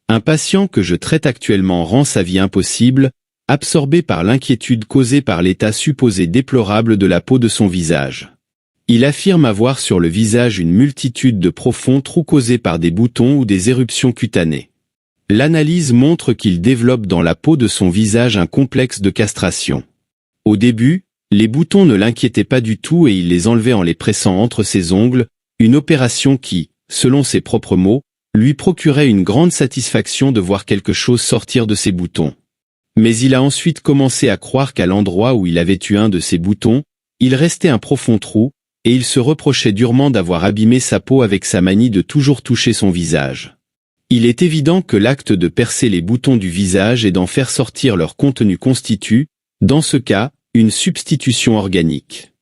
Un patient que je traite actuellement rend sa vie impossible, absorbé par l'inquiétude causée par l'état supposé déplorable de la peau de son visage. Il affirme avoir sur le visage une multitude de profonds trous causés par des boutons ou des éruptions cutanées. L'analyse montre qu'il développe dans la peau de son visage un complexe de castration. Au début, les boutons ne l'inquiétaient pas du tout et il les enlevait en les pressant entre ses ongles, une opération qui, selon ses propres mots, lui procurait une grande satisfaction de voir quelque chose sortir de ses boutons. Mais il a ensuite commencé à croire qu'à l'endroit où il avait eu un de ses boutons, il restait un profond trou, et il se reprochait durement d'avoir abîmé sa peau avec sa manie de toujours toucher son visage. Il est évident que l'acte de percer les boutons du visage et d'en faire sortir leur contenu constitue, dans ce cas, une substitution organique.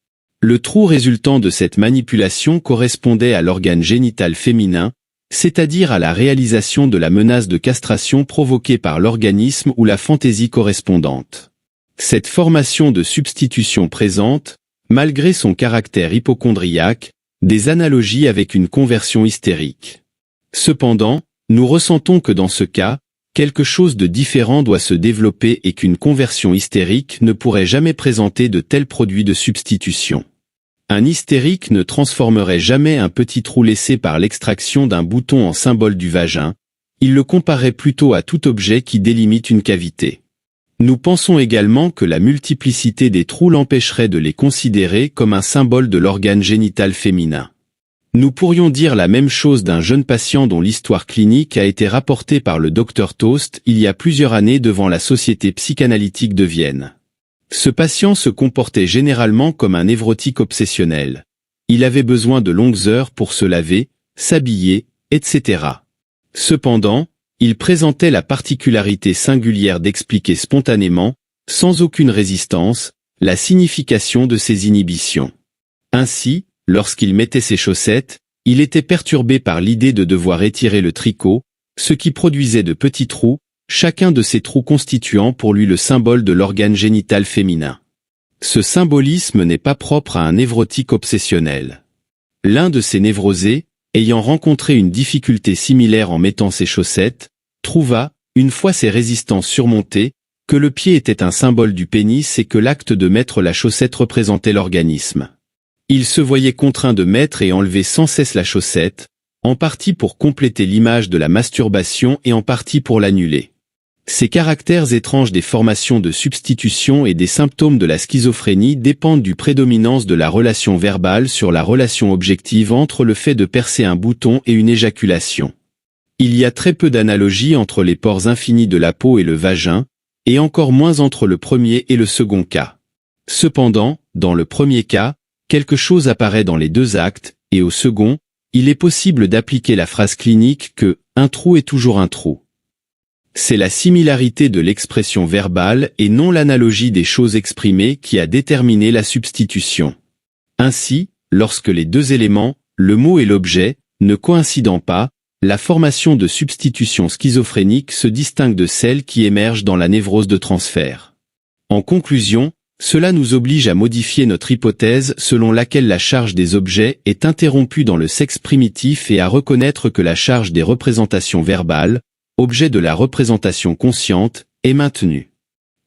Le trou résultant de cette manipulation correspondait à l'organe génital féminin, c'est-à-dire à la réalisation de la menace de castration provoquée par l'organisme ou la fantaisie correspondante. Cette formation de substitution présente, malgré son caractère hypocondriaque, des analogies avec une conversion hystérique. Cependant, nous ressentons que dans ce cas, quelque chose de différent doit se développer et qu'une conversion hystérique ne pourrait jamais présenter de tels produits de substitution. Un hystérique ne transformerait jamais un petit trou laissé par l'extraction d'un bouton en symbole du vagin, il le comparerait plutôt à tout objet qui délimite une cavité. Nous pensons également que la multiplicité des trous l'empêcherait de les considérer comme un symbole de l'organe génital féminin. Nous pourrions dire la même chose d'un jeune patient dont l'histoire clinique a été rapportée par le Dr Toast il y a plusieurs années devant la Société psychanalytique de Vienne. Ce patient se comportait généralement comme un névrotique obsessionnel. Il avait besoin de longues heures pour se laver, s'habiller, etc. Cependant, il présentait la particularité singulière d'expliquer spontanément, sans aucune résistance, la signification de ses inhibitions. Ainsi, lorsqu'il mettait ses chaussettes, il était perturbé par l'idée de devoir étirer le tricot, ce qui produisait de petits trous, chacun de ces trous constituant pour lui le symbole de l'organe génital féminin. Ce symbolisme n'est pas propre à un névrotique obsessionnel. L'un de ces névrosés, ayant rencontré une difficulté similaire en mettant ses chaussettes, trouva, une fois ses résistances surmontées, que le pied était un symbole du pénis et que l'acte de mettre la chaussette représentait l'organisme. Il se voyait contraint de mettre et enlever sans cesse la chaussette, en partie pour compléter l'image de la masturbation et en partie pour l'annuler. Ces caractères étranges des formations de substitution et des symptômes de la schizophrénie dépendent du prédominance de la relation verbale sur la relation objective entre le fait de percer un bouton et une éjaculation. Il y a très peu d'analogie entre les pores infinis de la peau et le vagin, et encore moins entre le premier et le second cas. Cependant, dans le premier cas, quelque chose apparaît dans les deux actes, et au second, il est possible d'appliquer la phrase clinique que « un trou est toujours un trou ». C'est la similarité de l'expression verbale et non l'analogie des choses exprimées qui a déterminé la substitution. Ainsi, lorsque les deux éléments, le mot et l'objet, ne coïncidant pas, la formation de substitution schizophrénique se distingue de celle qui émerge dans la névrose de transfert. En conclusion, cela nous oblige à modifier notre hypothèse selon laquelle la charge des objets est interrompue dans le sexe primitif et à reconnaître que la charge des représentations verbales, objet de la représentation consciente, est maintenue.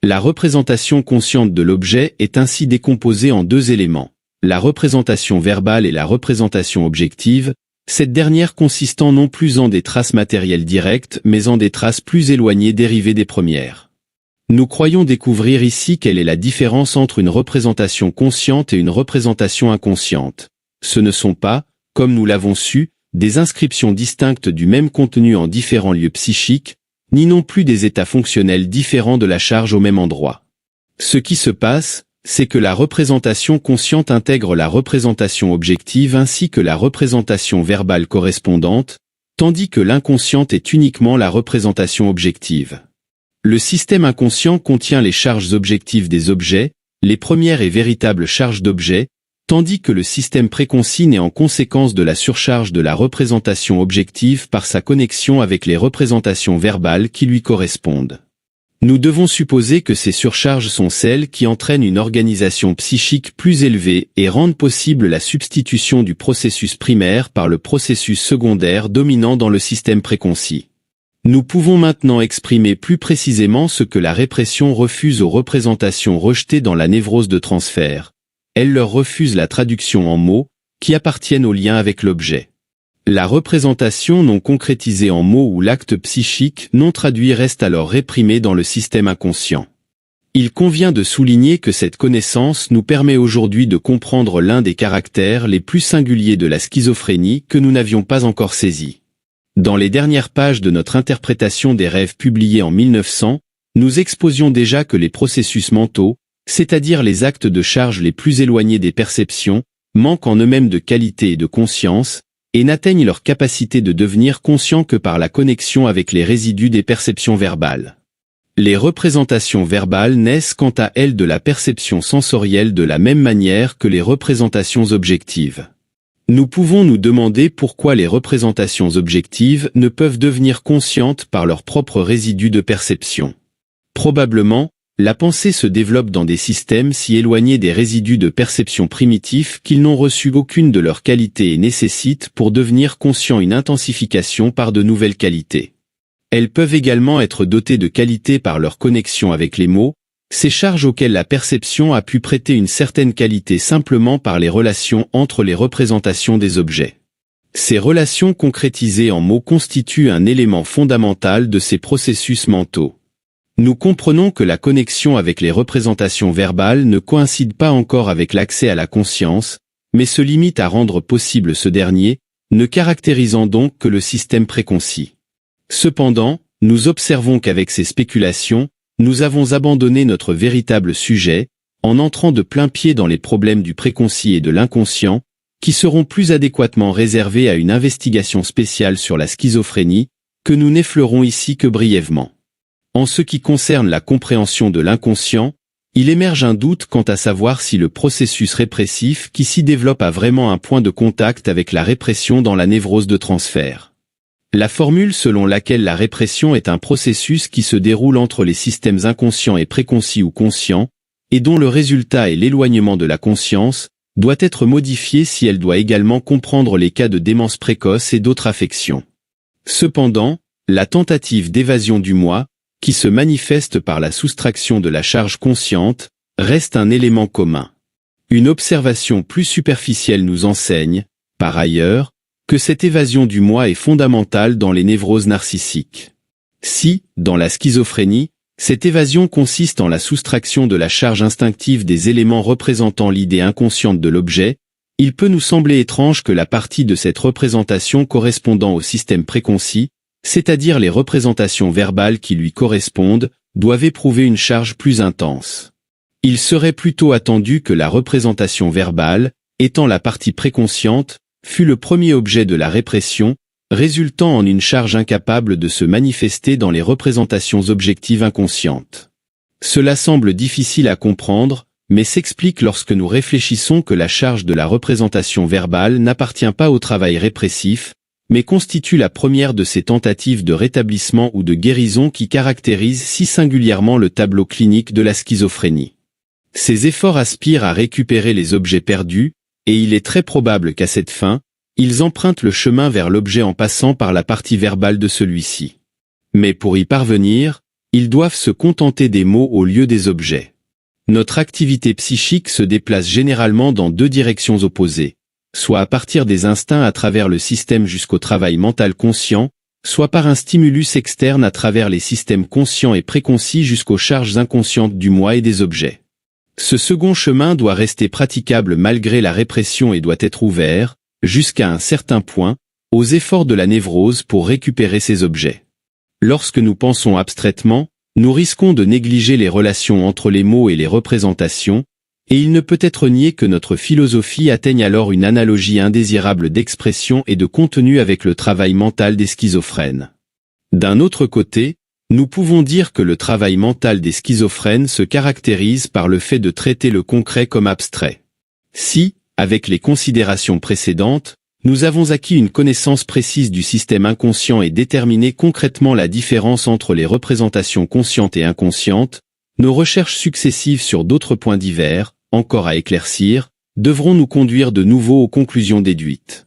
La représentation consciente de l'objet est ainsi décomposée en deux éléments, la représentation verbale et la représentation objective, cette dernière consistant non plus en des traces matérielles directes mais en des traces plus éloignées dérivées des premières. Nous croyons découvrir ici quelle est la différence entre une représentation consciente et une représentation inconsciente. Ce ne sont pas, comme nous l'avons su, des inscriptions distinctes du même contenu en différents lieux psychiques, ni non plus des états fonctionnels différents de la charge au même endroit. Ce qui se passe, c'est que la représentation consciente intègre la représentation objective ainsi que la représentation verbale correspondante, tandis que l'inconsciente est uniquement la représentation objective. Le système inconscient contient les charges objectives des objets, les premières et véritables charges d'objets, tandis que le système préconcis n'est en conséquence de la surcharge de la représentation objective par sa connexion avec les représentations verbales qui lui correspondent. Nous devons supposer que ces surcharges sont celles qui entraînent une organisation psychique plus élevée et rendent possible la substitution du processus primaire par le processus secondaire dominant dans le système préconcis. Nous pouvons maintenant exprimer plus précisément ce que la répression refuse aux représentations rejetées dans la névrose de transfert. Elle leur refuse la traduction en mots, qui appartiennent au lien avec l'objet. La représentation non concrétisée en mots ou l'acte psychique non traduit reste alors réprimé dans le système inconscient. Il convient de souligner que cette connaissance nous permet aujourd'hui de comprendre l'un des caractères les plus singuliers de la schizophrénie que nous n'avions pas encore saisi. Dans les dernières pages de notre interprétation des rêves publiée en 1900, nous exposions déjà que les processus mentaux, c'est-à-dire les actes de charge les plus éloignés des perceptions, manquent en eux-mêmes de qualité et de conscience, et n'atteignent leur capacité de devenir conscients que par la connexion avec les résidus des perceptions verbales. Les représentations verbales naissent quant à elles de la perception sensorielle de la même manière que les représentations objectives. Nous pouvons nous demander pourquoi les représentations objectives ne peuvent devenir conscientes par leurs propres résidus de perception. Probablement, la pensée se développe dans des systèmes si éloignés des résidus de perception primitifs qu'ils n'ont reçu aucune de leurs qualités et nécessitent pour devenir conscients une intensification par de nouvelles qualités. Elles peuvent également être dotées de qualités par leur connexion avec les mots, ces charges auxquelles la perception a pu prêter une certaine qualité simplement par les relations entre les représentations des objets. Ces relations concrétisées en mots constituent un élément fondamental de ces processus mentaux. Nous comprenons que la connexion avec les représentations verbales ne coïncide pas encore avec l'accès à la conscience, mais se limite à rendre possible ce dernier, ne caractérisant donc que le système préconcis. Cependant, nous observons qu'avec ces spéculations, nous avons abandonné notre véritable sujet, en entrant de plein pied dans les problèmes du préconcis et de l'inconscient, qui seront plus adéquatement réservés à une investigation spéciale sur la schizophrénie, que nous n'effleurons ici que brièvement. En ce qui concerne la compréhension de l'inconscient, il émerge un doute quant à savoir si le processus répressif qui s'y développe a vraiment un point de contact avec la répression dans la névrose de transfert. La formule selon laquelle la répression est un processus qui se déroule entre les systèmes inconscients et préconcis ou conscients, et dont le résultat est l'éloignement de la conscience, doit être modifiée si elle doit également comprendre les cas de démence précoce et d'autres affections. Cependant, la tentative d'évasion du moi, qui se manifeste par la soustraction de la charge consciente, reste un élément commun. Une observation plus superficielle nous enseigne, par ailleurs, que cette évasion du moi est fondamentale dans les névroses narcissiques. Si, dans la schizophrénie, cette évasion consiste en la soustraction de la charge instinctive des éléments représentant l'idée inconsciente de l'objet, il peut nous sembler étrange que la partie de cette représentation correspondant au système préconcis, c'est-à-dire les représentations verbales qui lui correspondent, doivent éprouver une charge plus intense. Il serait plutôt attendu que la représentation verbale, étant la partie préconsciente, fut le premier objet de la répression, résultant en une charge incapable de se manifester dans les représentations objectives inconscientes. Cela semble difficile à comprendre, mais s'explique lorsque nous réfléchissons que la charge de la représentation verbale n'appartient pas au travail répressif, mais constitue la première de ces tentatives de rétablissement ou de guérison qui caractérisent si singulièrement le tableau clinique de la schizophrénie. Ces efforts aspirent à récupérer les objets perdus, et il est très probable qu'à cette fin, ils empruntent le chemin vers l'objet en passant par la partie verbale de celui-ci. Mais pour y parvenir, ils doivent se contenter des mots au lieu des objets. Notre activité psychique se déplace généralement dans deux directions opposées, soit à partir des instincts à travers le système jusqu'au travail mental conscient, soit par un stimulus externe à travers les systèmes conscients et préconcis jusqu'aux charges inconscientes du moi et des objets. Ce second chemin doit rester praticable malgré la répression et doit être ouvert, jusqu'à un certain point, aux efforts de la névrose pour récupérer ces objets. Lorsque nous pensons abstraitement, nous risquons de négliger les relations entre les mots et les représentations, et il ne peut être nié que notre philosophie atteigne alors une analogie indésirable d'expression et de contenu avec le travail mental des schizophrènes. D'un autre côté, nous pouvons dire que le travail mental des schizophrènes se caractérise par le fait de traiter le concret comme abstrait. Si, avec les considérations précédentes, nous avons acquis une connaissance précise du système inconscient et déterminé concrètement la différence entre les représentations conscientes et inconscientes, nos recherches successives sur d'autres points divers, encore à éclaircir, devront nous conduire de nouveau aux conclusions déduites.